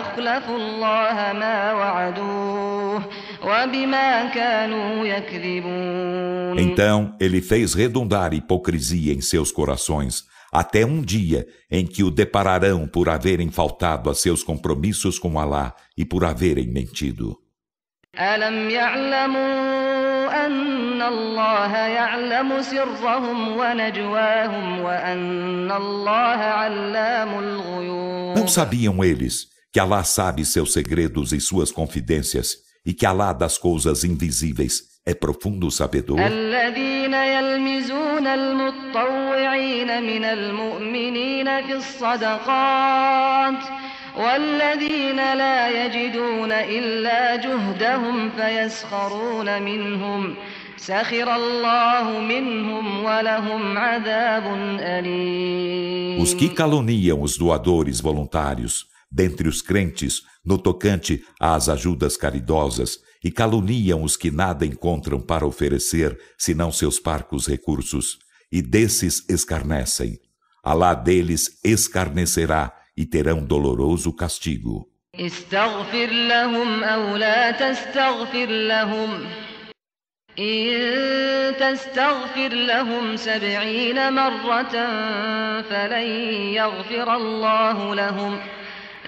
أخلفوا الله ما وعدوه وبما كانوا يكذبون. Então ele fez redundar hipocrisia em seus corações, até um dia em que o depararão por haverem faltado a seus compromissos com Alá e por haverem mentido. ألم يعلموا أن الله يعلم سرهم ونجواهم وأن الله علام الغيوب. Não sabiam eles que Alá sabe seus segredos e suas confidências e que Alá das coisas invisíveis é profundo sabedor? الذين يلمزون المتطوعين من المؤمنين في الصدقات والذين لا يجدون إلا جهدهم فيسخرون منهم سخر الله منهم ولهم عذاب أليم. Os que caluniam os doadores voluntários dentre os crentes no tocante às ajudas caridosas e caluniam os que nada encontram para oferecer senão seus parcos recursos, e desses escarnecem. Alá deles escarnecerá e terão doloroso castigo. استغفر لهم أو لا تستغفر لهم إن تستغفر لهم 70 مرة فلن يغفر الله لهم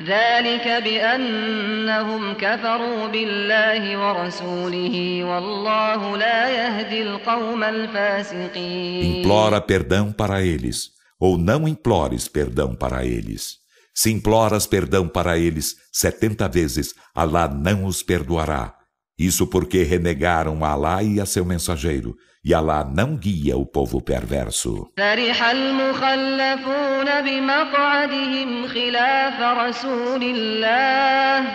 ذلك بأنهم كفروا بالله ورسوله والله لا يهدي القوم الفاسقين. Implora perdão para eles, ou não implores perdão para eles. Se imploras perdão para eles 70 vezes, Alá não os perdoará. Isso porque renegaram a Alá e a seu mensageiro, e Alá não guia o povo perverso. فرح المخلفون بمقعدهم خلاف رسول الله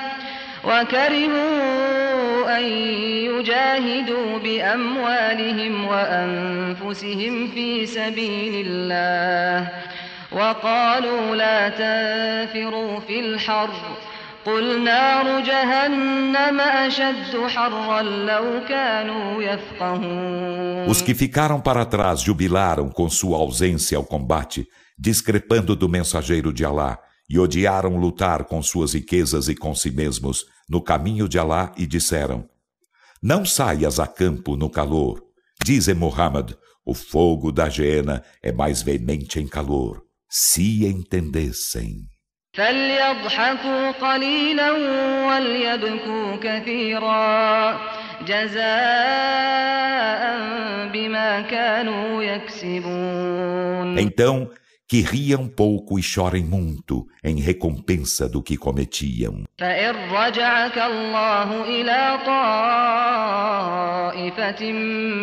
وكرهوا أن يجاهدوا بأموالهم وأنفسهم في سبيل الله وقالوا لا تنفروا في الحر قل نار جهنم أشد حرا لو كانوا يفقهون. Os que ficaram para trás jubilaram com sua ausência ao combate, discrepando do mensageiro de Alá, e odiaram lutar com suas riquezas e com si mesmos no caminho de Alá e disseram: Não saias a campo no calor. Dize Muhammad, o fogo da Geena é mais veemente em calor. Se entendessem. فليضحكوا قليلا وليبكوا كثيرا جزاء بما كانوا يكسبون. Então, que riam pouco e chorem muito em recompensa do que cometiam. فإن رجعك الله إلى طائفة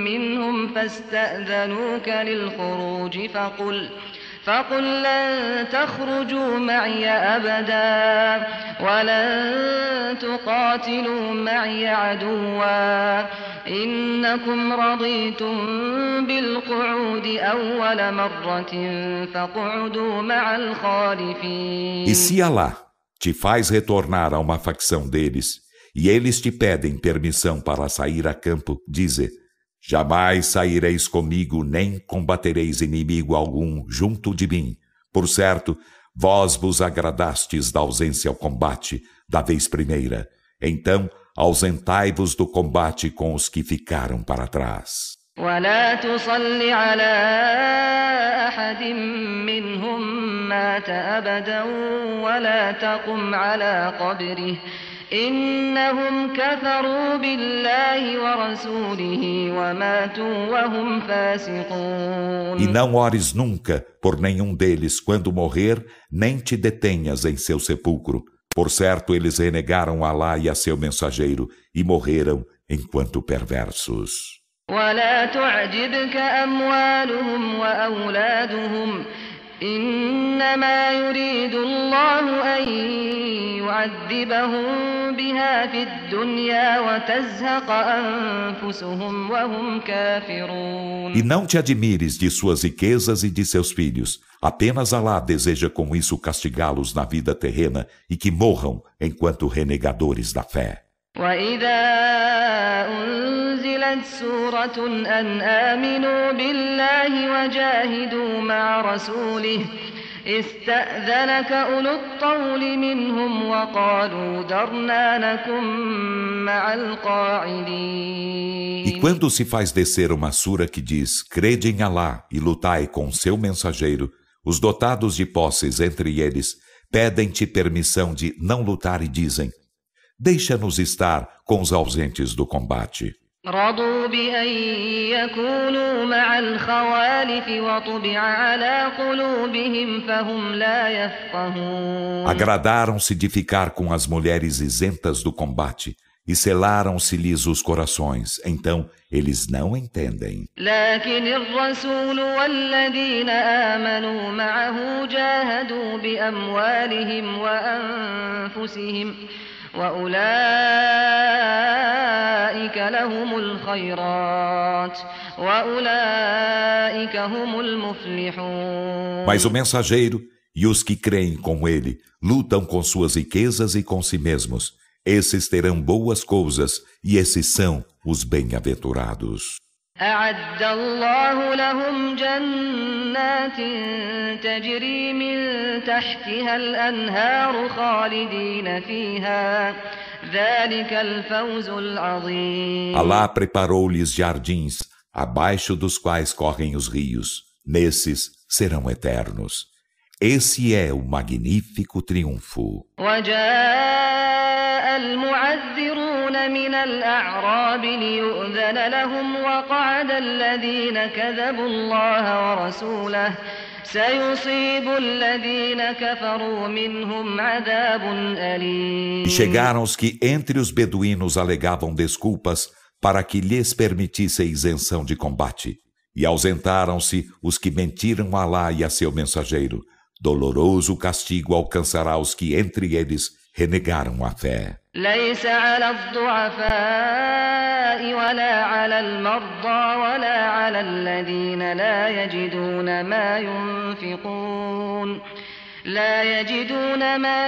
منهم فاستأذنوك للخروج فقل لن تخرجوا معي أبدا ولن تقاتلوا معي عدوا إنكم رضيتم بالقعود أول مرة فاقعدوا مع الخالفين. E se Alá te faz retornar a uma facção deles, e eles te pedem permissão para sair a campo, dize: Jamais saireis comigo, nem combatereis inimigo algum junto de mim. Por certo, vós vos agradastes da ausência ao combate da vez primeira. Então, ausentai-vos do combate com os que ficaram para trás. ولا تصل على أحد منهم مات أبدا ولا تقم على قبره إنهم كفروا بالله ورسوله وماتوا وهم فاسقون. E não ores nunca por nenhum deles quando morrer, nem te detenhas em seu sepulcro. Por certo, eles renegaram Alá e a seu mensageiro e morreram enquanto perversos. ولا تعجبك أموالهم وأولادهم إنما يريد الله أن يعذبهم بها في الدنيا وتزهق أنفسهم وهم كافرون. E não te admires de suas riquezas e de seus filhos. Apenas Alá deseja com isso castigá-los na vida terrena e que morram enquanto renegadores da fé. وإذا أنزلت سورة أن آمنوا بالله وجاهدوا مع رسوله استأذنك أولو الطول منهم وقالوا ذرنا نكن مع القاعدين. E quando se faz descer uma sura que diz: Crede em Alá e lutai com seu mensageiro, os dotados de posses entre eles pedem-te permissão de não lutar e dizem: Deixa-nos estar com os ausentes do combate. رضوا بأن يكونوا مع الخوالف وطبع على قلوبهم فهم لا يفقهون. Agradaram-se de ficar com as mulheres isentas do combate e selaram-se-lhes os corações, então eles não entendem. لكن الرسول والذين آمنوا معه جاهدوا بأموالهم وأنفسهم وأولئك لهم الخيرات وأولئك هم المفلحون. Mas o mensageiro e os que creem com ele lutam com suas riquezas e com si mesmos. Esses terão boas coisas e esses são os bem-aventurados. أعد الله لهم جنات تجري من تحتها الأنهار خالدين فيها ذلك الفوز العظيم. Alá preparou-lhes jardins, abaixo dos quais correm os rios. Nesses serão eternos. Esse é o magnífico triunfo. وجاء المعذرون من الأعراب ليؤذن لهم وقعد الذين كذبوا الله ورسوله سيصيب الذين كفروا منهم عذاب أليم. E chegaram os que entre os beduínos alegavam desculpas para que lhes permitisse isenção de combate. E ausentaram-se os que mentiram a Alá e a seu mensageiro. Doloroso castigo alcançará os que entre eles renegaram a fé. ليس على الضعفاء ولا على المرضى ولا على الذين لا يجدون ما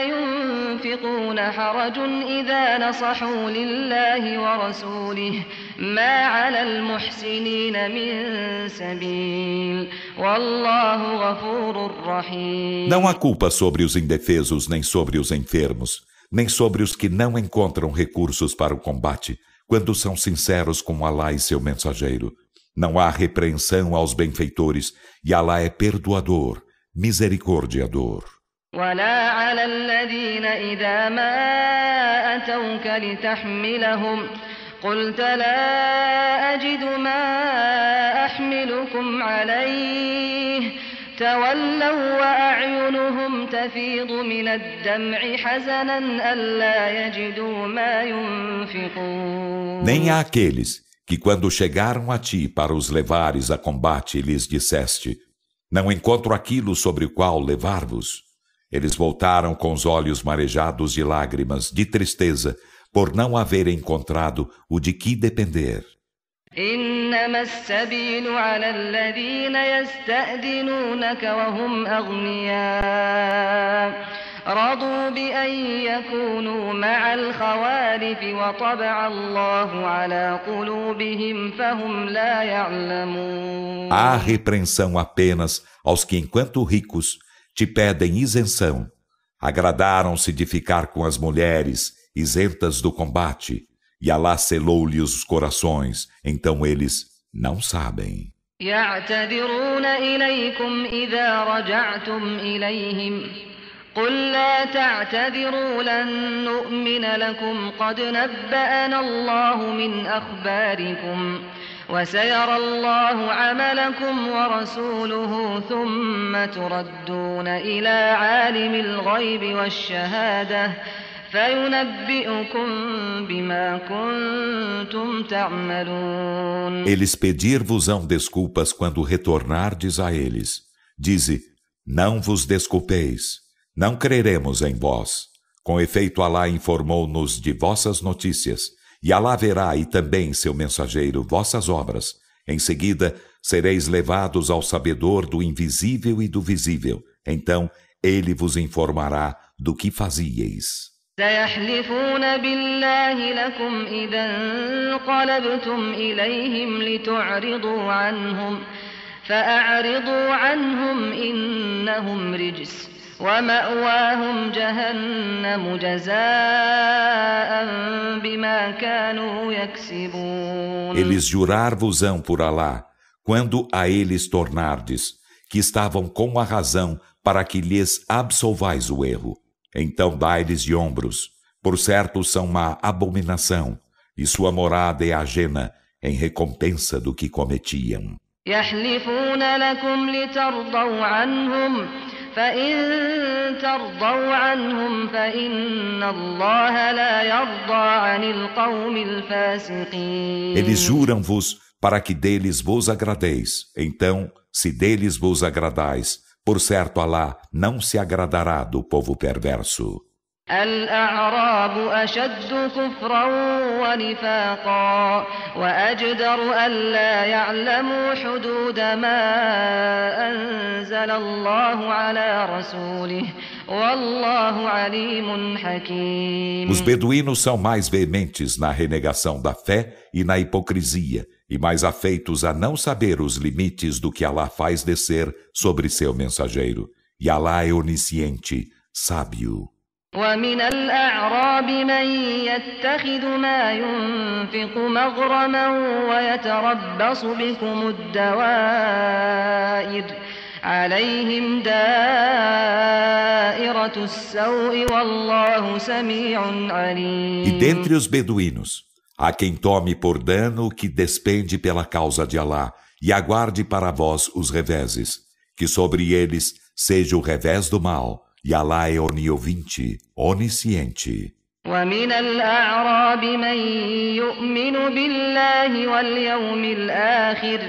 ينفقون حرج إذا نصحوا لله ورسوله ما على المحسنين من سبيل والله غفور رحيم. Não há culpa sobre os indefesos, nem sobre os enfermos, nem sobre os que não encontram recursos para o combate, quando são sinceros com Alá e seu mensageiro. Não há repreensão aos benfeitores, e Alá é perdoador, misericordiador. ولا على الذين إذا ما أتوك لتحملهم قلت لا أجد ما أحملكم عليه تولوا وأعينهم تفيض من الدمع حزنا ألا يجدوا ما ينفقون. Nem há aqueles que quando chegaram a ti para os levares a combate lhes disseste: não encontro aquilo sobre o qual levar-vos. Eles voltaram com os olhos marejados de lágrimas, de tristeza, por não haverem encontrado o de que depender. إنما السبيل على الذين يستأذنونك وهم أغنياء رضوا بأن يكونوا مع الخوالف وطبع الله على قلوبهم فهم لا يعلمون. Há repreensão apenas aos que, enquanto ricos, te pedem isenção. Agradaram-se de ficar com as mulheres, isentas do combate, e Alá selou-lhes os corações, então eles não sabem. يعتذرون إليكم إذا رجعتم إليهم قل لا تعتذروا لن نؤمن لكم قد نبأنا الله من أخباركم وسيرى الله عملكم ورسوله ثم تردون إلى عالم الغيب والشهادة فينبئكم بما كنتم تعملون. Eles pedir-vos-ão desculpas quando retornardes a eles. Dize, não vos desculpeis, não creremos em vós. Com efeito, Alá informou-nos de vossas notícias, e Alá verá e também seu mensageiro vossas obras. Em seguida, sereis levados ao sabedor do invisível e do visível. Então, ele vos informará do que fazieis. سيحلفون بالله لكم إذا انقلبتم إليهم لتعرضوا عنهم فأعرضوا عنهم إنهم رجس ومأواهم جهنم جزاء بما كانوا يكسبون. Eles jurar-vos-ão por Alá, quando a eles tornardes, que estavam com a razão para que lhes absolvais o erro. Então dai-lhes de ombros, por certo são uma abominação, e sua morada é ajena em recompensa do que cometiam. يحلفون لكم لترضوا عنهم فإن ترضوا عنهم فإن الله لا يرضى عن القوم الفاسقين. Eles juram-vos para que deles vos agradeis. Então, se deles vos agradais, por certo Alá não se agradará do povo perverso. الأعراب أشد كفرا ونفاقا وأجدر ألا يعلموا حدود ما أنزل الله على رسوله والله عليم حكيم. Os beduínos são mais veementes na renegação da fé e na hipocrisia, e mais afeitos a não saber os limites do que Alá faz descer sobre seu mensageiro. E Alá é onisciente, sábio. ومن الأعراب من يتخذ ما ينفق مغرما ويتربص بكم الدوائر عليهم دائرة السوء والله سميع عليم. E dentre os beduínos, há quem tome por dano o que despende pela causa de Alá, e aguarde para vós os reveses, que sobre eles seja o revés do mal, e Alá é oniovinte, onisciente. ومن الأعراب من يؤمن بالله واليوم الآخر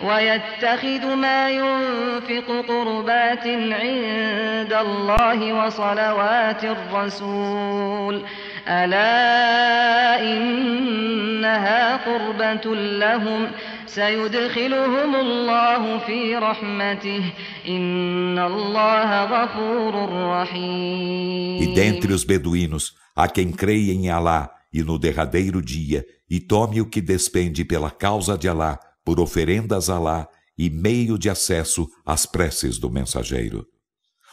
ويتخذ ما ينفق قربات عند الله وصلوات الرسول ألا إنها قربة لهم سيدخلهم الله في رحمته إن الله غفور رحيم. E dentre os beduínos, há quem creia em Alá e no derradeiro dia, e tome o que despende pela causa de Alá, por oferendas a Alá e meio de acesso às preces do mensageiro.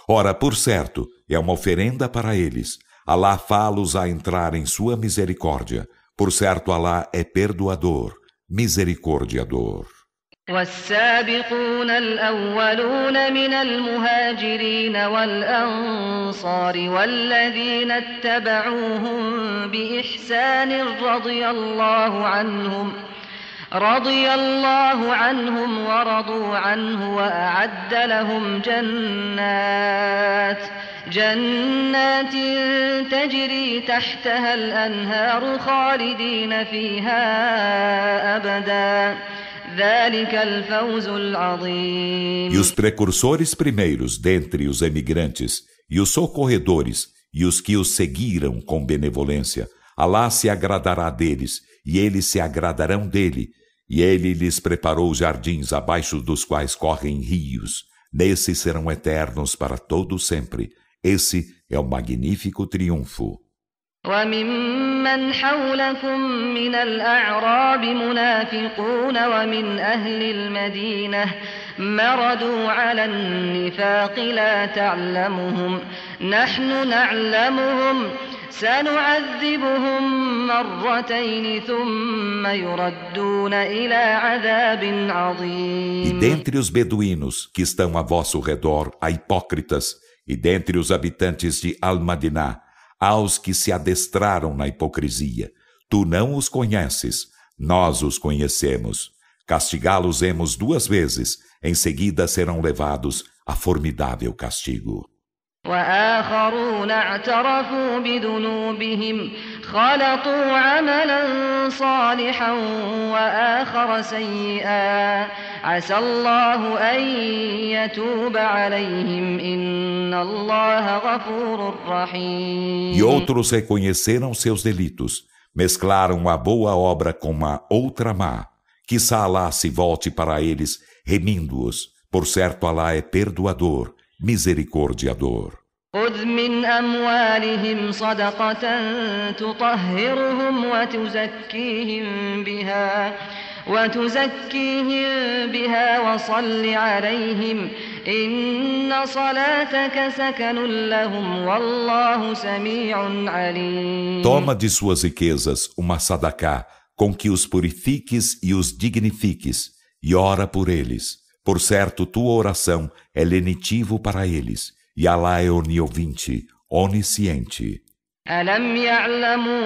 Ora, por certo, é uma oferenda para eles. Alá fá-los a entrar em sua misericórdia. Por certo, Alá é perdoador, misericordiador. والسابقون الأولون من المهاجرين والأنصار والذين اتبعوهم بإحسان رضي الله عنهم ورضوا عنه وأعد لهم جنات تجري تحتها الأنهار خالدين فيها أبدا ذلك الفوز العظيم. E os precursores primeiros dentre os emigrantes, e os socorredores, e os que os seguiram com benevolência, Alá se agradará deles, e eles se agradarão dele, e ele lhes preparou jardins abaixo dos quais correm rios. Nesses serão eternos para todo sempre. Esse é o magnífico triunfo. وممن حولكم من الأعراب منافقون ومن أهل المدينة مردوا على النفاق لا تعلمهم نحن نعلمهم سنعذبهم مرتين ثم يردون إلى عذاب عظيم. E dentre os beduínos que estão a vosso redor há hipócritas, e dentre os habitantes de Al-Madiná há os que se adestraram na hipocrisia. Tu não os conheces, nós os conhecemos. Castigá-los-emos 2 vezes, em seguida serão levados a formidável castigo. وآخرون اعترفوا بذنوبهم خلطوا عملا صالحا وآخر سيئا عسى الله أن يتوب عليهم إن الله غفور رحيم. E outros reconheceram seus delitos, mesclaram a boa obra com a outra má. Quizá Alá se volte para eles, remindo-os. Por certo, Alá é perdoador, misericordiador. خذ من أموالهم صدقة تطهرهم وتزكيهم بها وصل عليهم إن صلاتك سكن لهم والله سميع عليم. Toma de suas riquezas uma sadaqá, com que os purifiques e os dignifiques, e ora por eles. Por certo, tua oração é lenitivo para eles, e Alá é oniovinte, onisciente. ألم يعلموا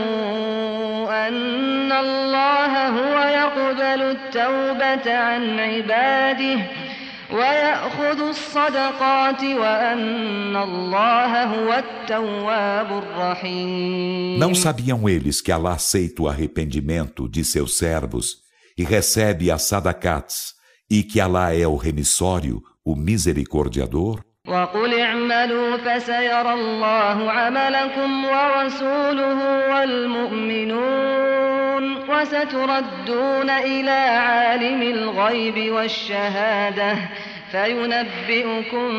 أن الله هو يقبل التوبة عن عباده ويأخذ الصدقات وأن الله هو التواب الرحيم. Não sabiam eles que Alá aceita o arrependimento de seus servos e recebe as sadaqats, e que Alá é o remissório, o misericordiador? وقل اعملوا فسيرى الله عملكم ورسوله والمؤمنون وستردون إلى عالم الغيب والشهادة فينبئكم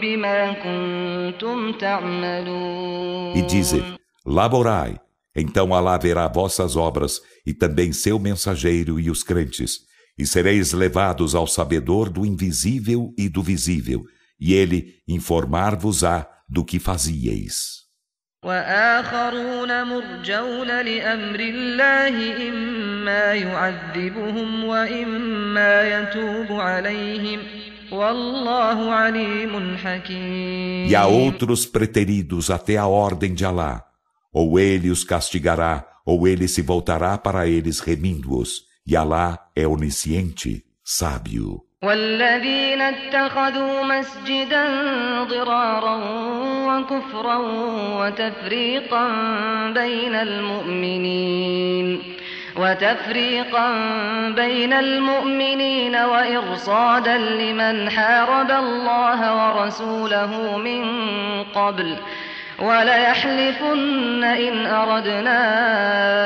بما كنتم تعملون. E dize, laborai, então Alá verá vossas obras e também seu mensageiro e os crentes, e sereis levados ao sabedor do invisível e do visível, e ele informar-vos-á do que fazieis. وآخرون مرجون لأمر الله إما يعذبهم وإما يتوب عليهم والله عليم حكيم. E a outros preteridos até a ordem de Alá, ou ele os castigará, ou ele se voltará para eles remindo-os, e Alá é onisciente, sábio. والذين اتخذوا مسجدا ضرارا وكفرا وتفريقا بين المؤمنين وإرصادا لمن حارب الله ورسوله من قبل وليحلفن إن أردنا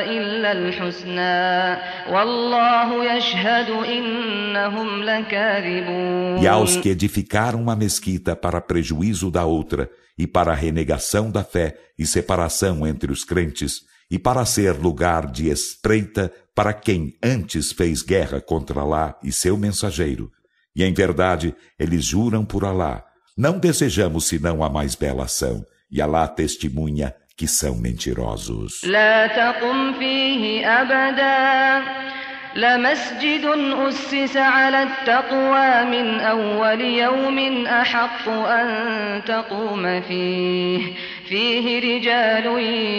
إلا الحسنى والله يشهد إنهم لكاذبون. E aos que edificaram uma mesquita para prejuízo da outra e para renegação da fé e separação entre os crentes e para ser lugar de espreita para quem antes fez guerra contra Alá e seu mensageiro. E em verdade eles juram por Alá, não desejamos senão a mais bela ação. E Alá testemunha que são mentirosos. لا تقم فيه أبدا لمسجد أسس على التقوى من أول يوم أحق أن تقوم فيه رجال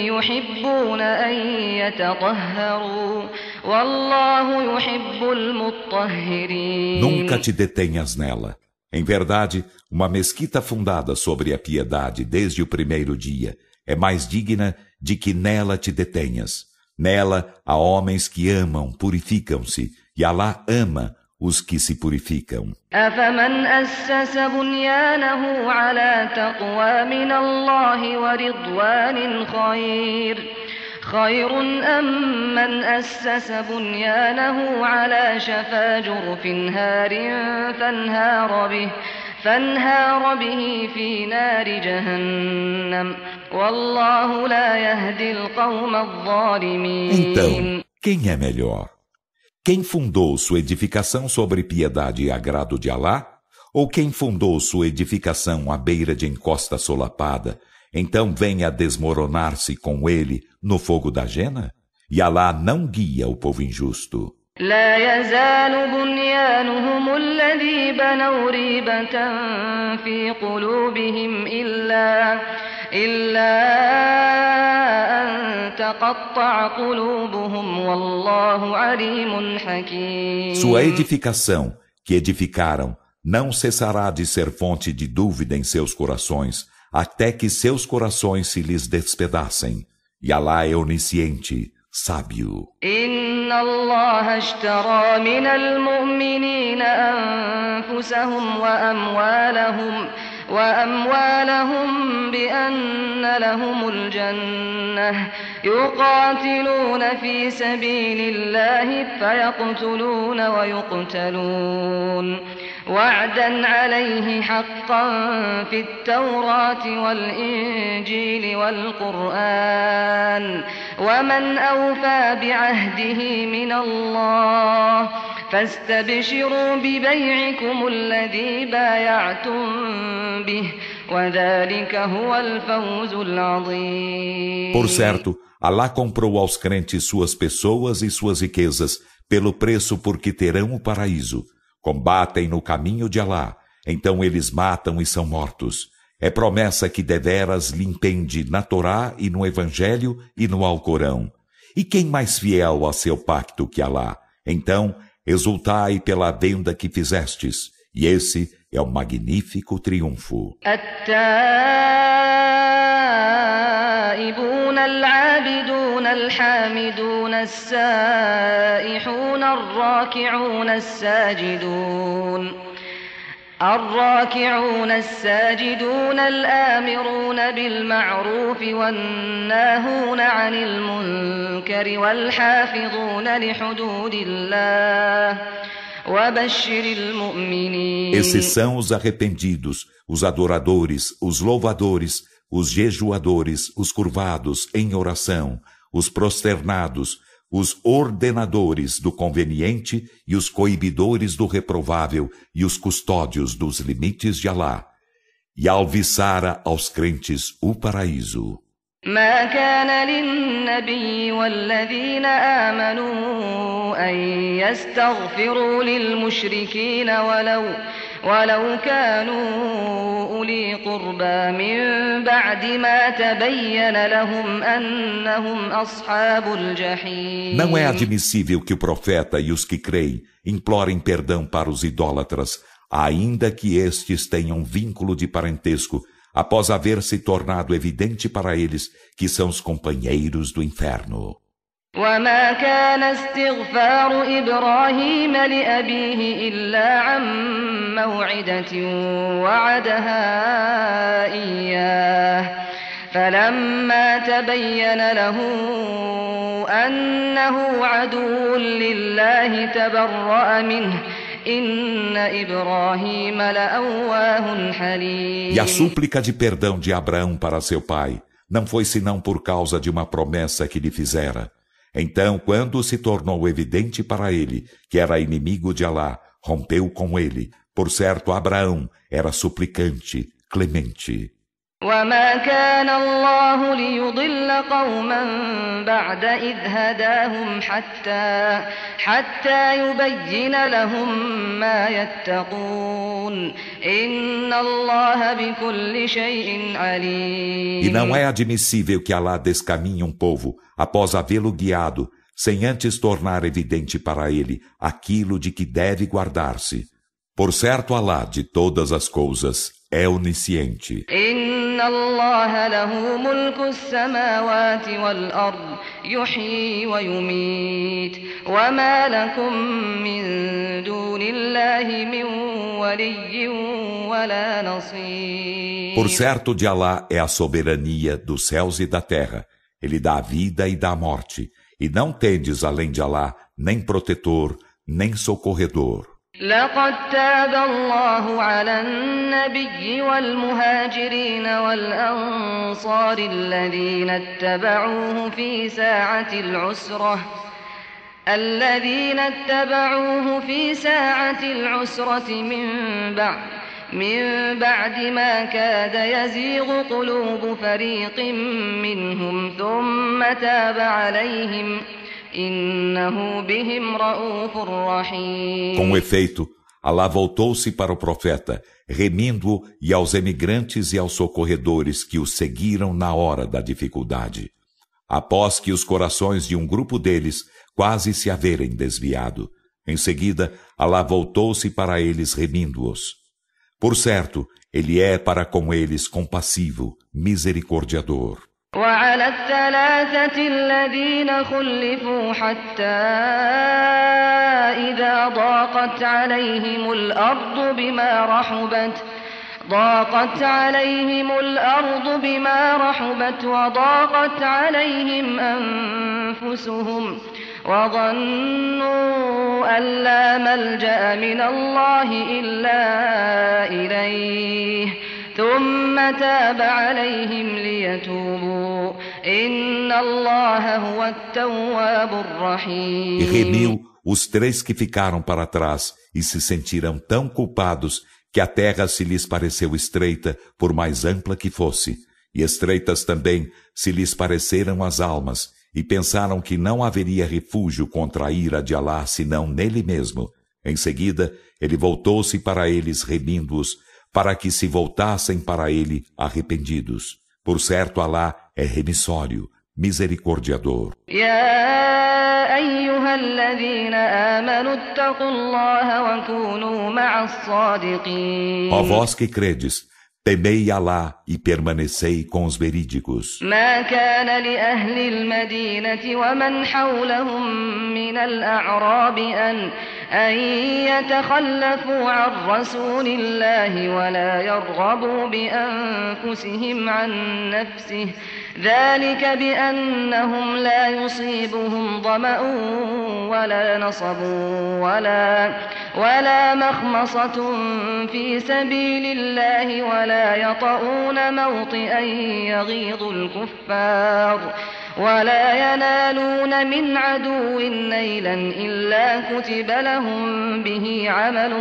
يحبون أن يتطهروا والله يحب المطهرين. Nunca te detenhas nela. Em verdade, uma mesquita fundada sobre a piedade desde o primeiro dia é mais digna de que nela te detenhas. Nela há homens que amam, purificam-se, e Alá ama os que se purificam. أفمن أسس بنيانه على تقوى من الله ورضوان خير أم من أسس بنيانه على شفا جرف هار فانهار به في نار جهنم والله لا يهدي القوم الظالمين. Então, quem é melhor? Quem fundou sua edificação sobre piedade e agrado de Alá? Ou quem fundou sua edificação à beira de encosta solapada, então venha desmoronar-se com ele no fogo da jena? E Alá não guia o povo injusto. لا يزال بنيانهم الذي بنوا ريبة في قلوبهم إلا أن تقطع قلوبهم والله عليم حكيم. Sua edificação, que edificaram, não cessará de ser fonte de dúvida em seus corações, até que seus corações se lhes despedacem. E Alá é onisciente, sábio. إن الله اشترى من المؤمنين أنفسهم وأموالهم بأن لهم الجنة يقاتلون في سبيل الله فيقتلون ويقتلون وعدا عليه حقا في التوراة والإنجيل والقرآن ومن أوفى بعهده من الله فاستبشروا ببيعكم الذي بايعتم به وذلك هو الفوز العظيم. Por certo, Alá comprou aos crentes suas pessoas e suas riquezas pelo preço por que terão o paraíso. Combatem no caminho de Alá, então eles matam e são mortos. É promessa que deveras lhe impende na Torá e no Evangelho e no Alcorão. E quem mais fiel a seu pacto que Alá? Então, exultai pela venda que fizestes, e esse é o magnífico triunfo. التائبون العابدون الحامدون السائحون الراكعون الساجدون الآمرون بالمعروف والناهون عن المنكر والحافظون لحدود الله وبشر المؤمنين. Esses são os arrependidos, os adoradores, os louvadores, os jejuadores, os curvados em oração, os prosternados, os ordenadores do conveniente e os coibidores do reprovável e os custódios dos limites de Alá, e alviçara aos crentes o paraíso. ما كان للنبي والذين آمنوا أن يستغفروا للمشركين ولو كانوا أولي قربى من بعد ما تبين لهم أنهم أصحاب الجحيم. Não é admissível que o profeta e os que creem implorem perdão para os idólatras, ainda que estes tenham vínculo de parentesco, após haver se tornado evidente para eles que são os companheiros do inferno. وما كان استغفار إبراهيم لأبيه إلا عن موعدة وعدها إياه فلما تبين له أنه عدو لله تبرأ منه إن إبراهيم لأواه حليم. E a súplica de perdão de Abraão para seu pai não foi senão por causa de uma promessa que lhe fizera. Então, quando se tornou evidente para ele que era inimigo de Alá, rompeu com ele. Por certo, Abraão era suplicante, clemente. وما كان الله ليضل قوما بعد إذ هداهم حتى يبين لهم ما يتقون إن الله بكل شيء عليم. E não é admissível que Alá descaminhe um povo após havê-lo guiado, sem antes tornar evidente para ele aquilo de que deve guardar-se. Por certo, Alá de todas as coisas é onisciente. إن الله له ملك السماوات والأرض يحيي ويميت وما لكم من دون الله من ولي ولا نصير. Por certo, de Alá é a soberania dos céus e da terra. Ele dá a vida e dá a morte. E não tendes além de Alá nem protetor, nem socorredor. لقد تاب الله على النبي والمهاجرين والأنصار الذين اتبعوه في ساعة العسرة من بعد ما كاد يزيغ قلوب فريق منهم ثم تاب عليهم إنه بهم رؤوف رحيم. Com efeito, Alá voltou-se para o profeta, remindo-o e aos emigrantes e aos socorredores que o seguiram na hora da dificuldade. Após que os corações de um grupo deles quase se haverem desviado, em seguida, Alá voltou-se para eles remindo-os. Por certo, ele é para com eles compassivo, misericordiador. وعلى الثلاثة الذين خلفوا حتى إذا ضاقت عليهم الأرض بما رحبت وضاقت عليهم أنفسهم وظنوا أن لا ملجأ من الله إلا إليه ثم تاب عليهم ليتوبوا إن الله هو التواب الرحيم. E remiu os três que ficaram para trás e se sentiram tão culpados que a terra se lhes pareceu estreita, por mais ampla que fosse, e estreitas também se lhes pareceram as almas, e pensaram que não haveria refúgio contra a ira de Alá senão nele mesmo. Em seguida, ele voltou-se para eles remindo-os, para que se voltassem para ele arrependidos. Por certo, Alá é remissório, misericordiador. يا أيها الذين آمنوا اتقوا الله وكونوا مع الصادقين. Ó vós que credes, temei Alá e permanecei com os verídicos. ما كان لأهل المدينة ومن حولهم من الأعراب أن يتخلفوا عن رسول الله ولا يرغبوا بأنفسهم عن نفسه ذلك بأنهم لا يصيبهم ظمأ ولا نصب ولا مخمصة في سبيل الله ولا يطؤون موطئا يغيظ الكفار ولا ينالون من عدو نيلا إلا كتب لهم به عمل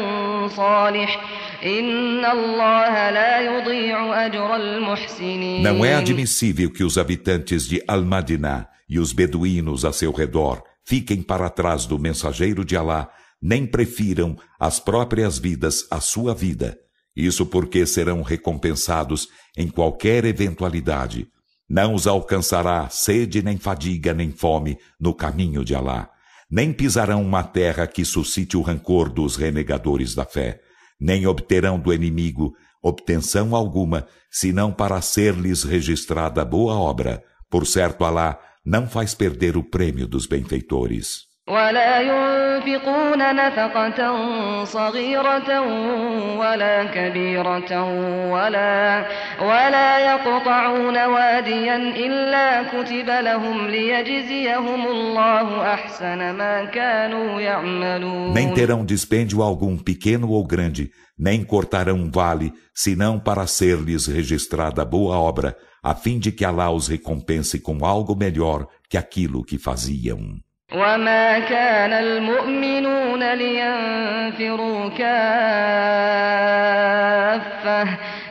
صالح إن الله لا يضيع أجر المحسنين. Não é admissível que os habitantes de Al-Madinah e os beduínos a seu redor fiquem para trás do mensageiro de Alá, nem prefiram as próprias vidas à sua vida. Isso porque serão recompensados em qualquer eventualidade. Não os alcançará sede, nem fadiga, nem fome no caminho de Alá. Nem pisarão uma terra que suscite o rancor dos renegadores da fé. Nem obterão do inimigo obtenção alguma, senão para ser-lhes registrada boa obra. Por certo, Alá não faz perder o prêmio dos benfeitores. ولا ينفقون نفقة صغيرة ولا كبيرة ولا يقطعون واديا إلا كتب لهم ليجزيهم الله أحسن ما كانوا يعملون. Nem terão dispêndio algum, pequeno ou grande, nem cortarão um vale, senão para ser-lhes registrada boa obra, a fim de que Alá os recompense com algo melhor que aquilo que faziam. وما كان المؤمنون لينفروا كافة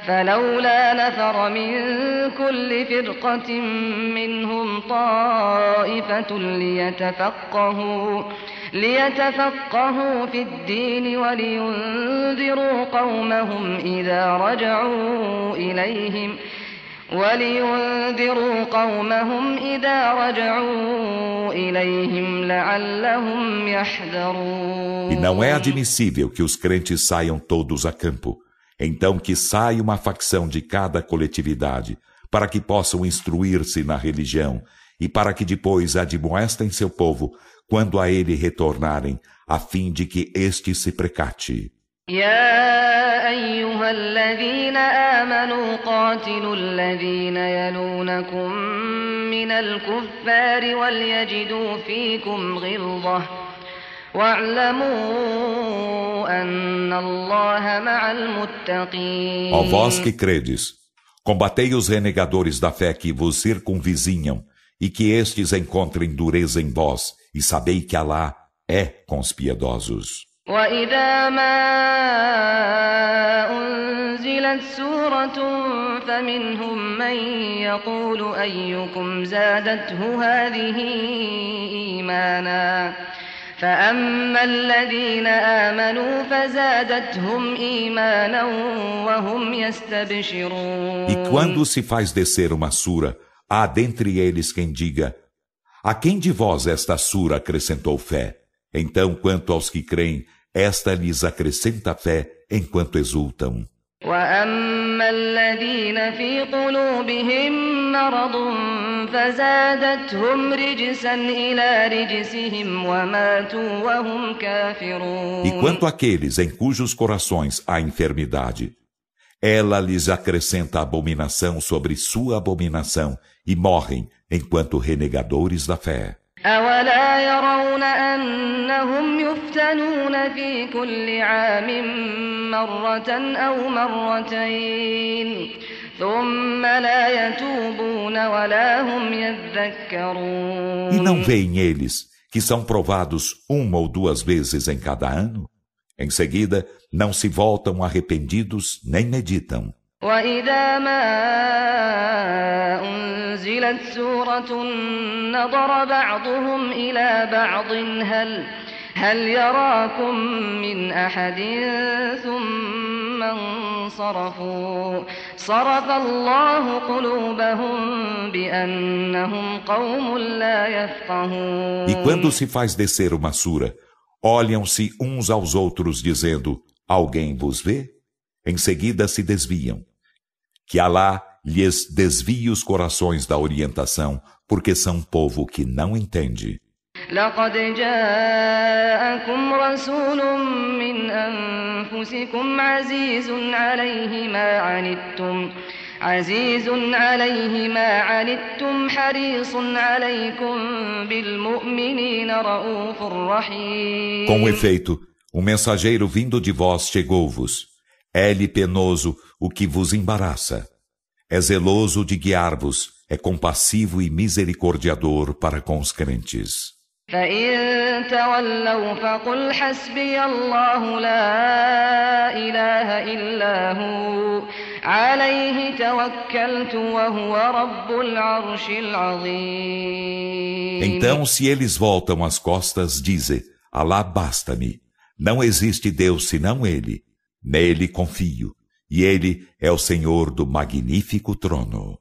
فلولا نفر من كل فرقة منهم طائفة ليتفقهوا في الدين ولينذروا قومهم إذا رجعوا إليهم لعلهم يحذرون. E não é admissível que os crentes saiam todos a campo. Então que saia uma facção de cada coletividade, para que possam instruir-se na religião, e para que depois admoestem seu povo, quando a ele retornarem, a fim de que este se precate. يا أيها الذين آمنوا قاتلوا الذين يلونكم من الكفار وليجدوا فيكم غلظة واعلموا أن الله مع المتقين. Ó vós que credes, combatei os renegadores da fé que vos circunvizinham, e que estes encontrem dureza em vós, e sabei que Alá é com os piedosos. وإذا ما أنزلت سورة فمنهم من يقول أيكم زادته هذه إيمانا فأما الذين آمنوا فزادتهم إيمانا وهم يستبشرون. E quando se faz descer uma sura, há dentre eles quem diga: a quem de vós esta sura acrescentou fé? Então, quanto aos que creem, esta lhes acrescenta fé enquanto exultam. وأما الذين في قلوبهم مرض فزادتهم رجسا إلى رجسهم وماتوا وهم كافرون. E quanto àqueles em cujos corações há enfermidade, ela lhes acrescenta abominação sobre sua abominação e morrem enquanto renegadores da fé. أولا يرون أنهم يفتنون في كل عام مرة أو مرتين ثم لا يتوبون ولا هم يذكرون. E não veem eles que são provados uma ou duas vezes em cada ano? Em seguida, não se voltam arrependidos nem meditam. وإذا ما أنزلت سورة نظر بعضهم إلى بعض هل يراكم من أحد ثم انصرفوا صرف الله قلوبهم بأنهم قوم لا يفقهون. E quando se faz descer uma sura, olham-se uns aos outros dizendo: alguém vos vê? Em seguida se desviam. Que Alá lhes desvie os corações da orientação, porque são povo que não entende. لقد جاءكم رسول من أنفسكم عزيز عليه ما عنتم حريص عليكم بالمؤمنين رؤوف رحيم. Com efeito, um mensageiro vindo de vós chegou-vos. É-lhe penoso o que vos embaraça. É zeloso de guiar-vos, é compassivo e misericordiador para com os crentes. فإن تولوا فقل حسبي الله لا إله إلا هو عليه توكلت وهو رب العرش العظيم. Então, se eles voltam as costas, dize: Alá basta-me. Não existe Deus senão Ele. Nele confio, e Ele é o Senhor do magnífico trono.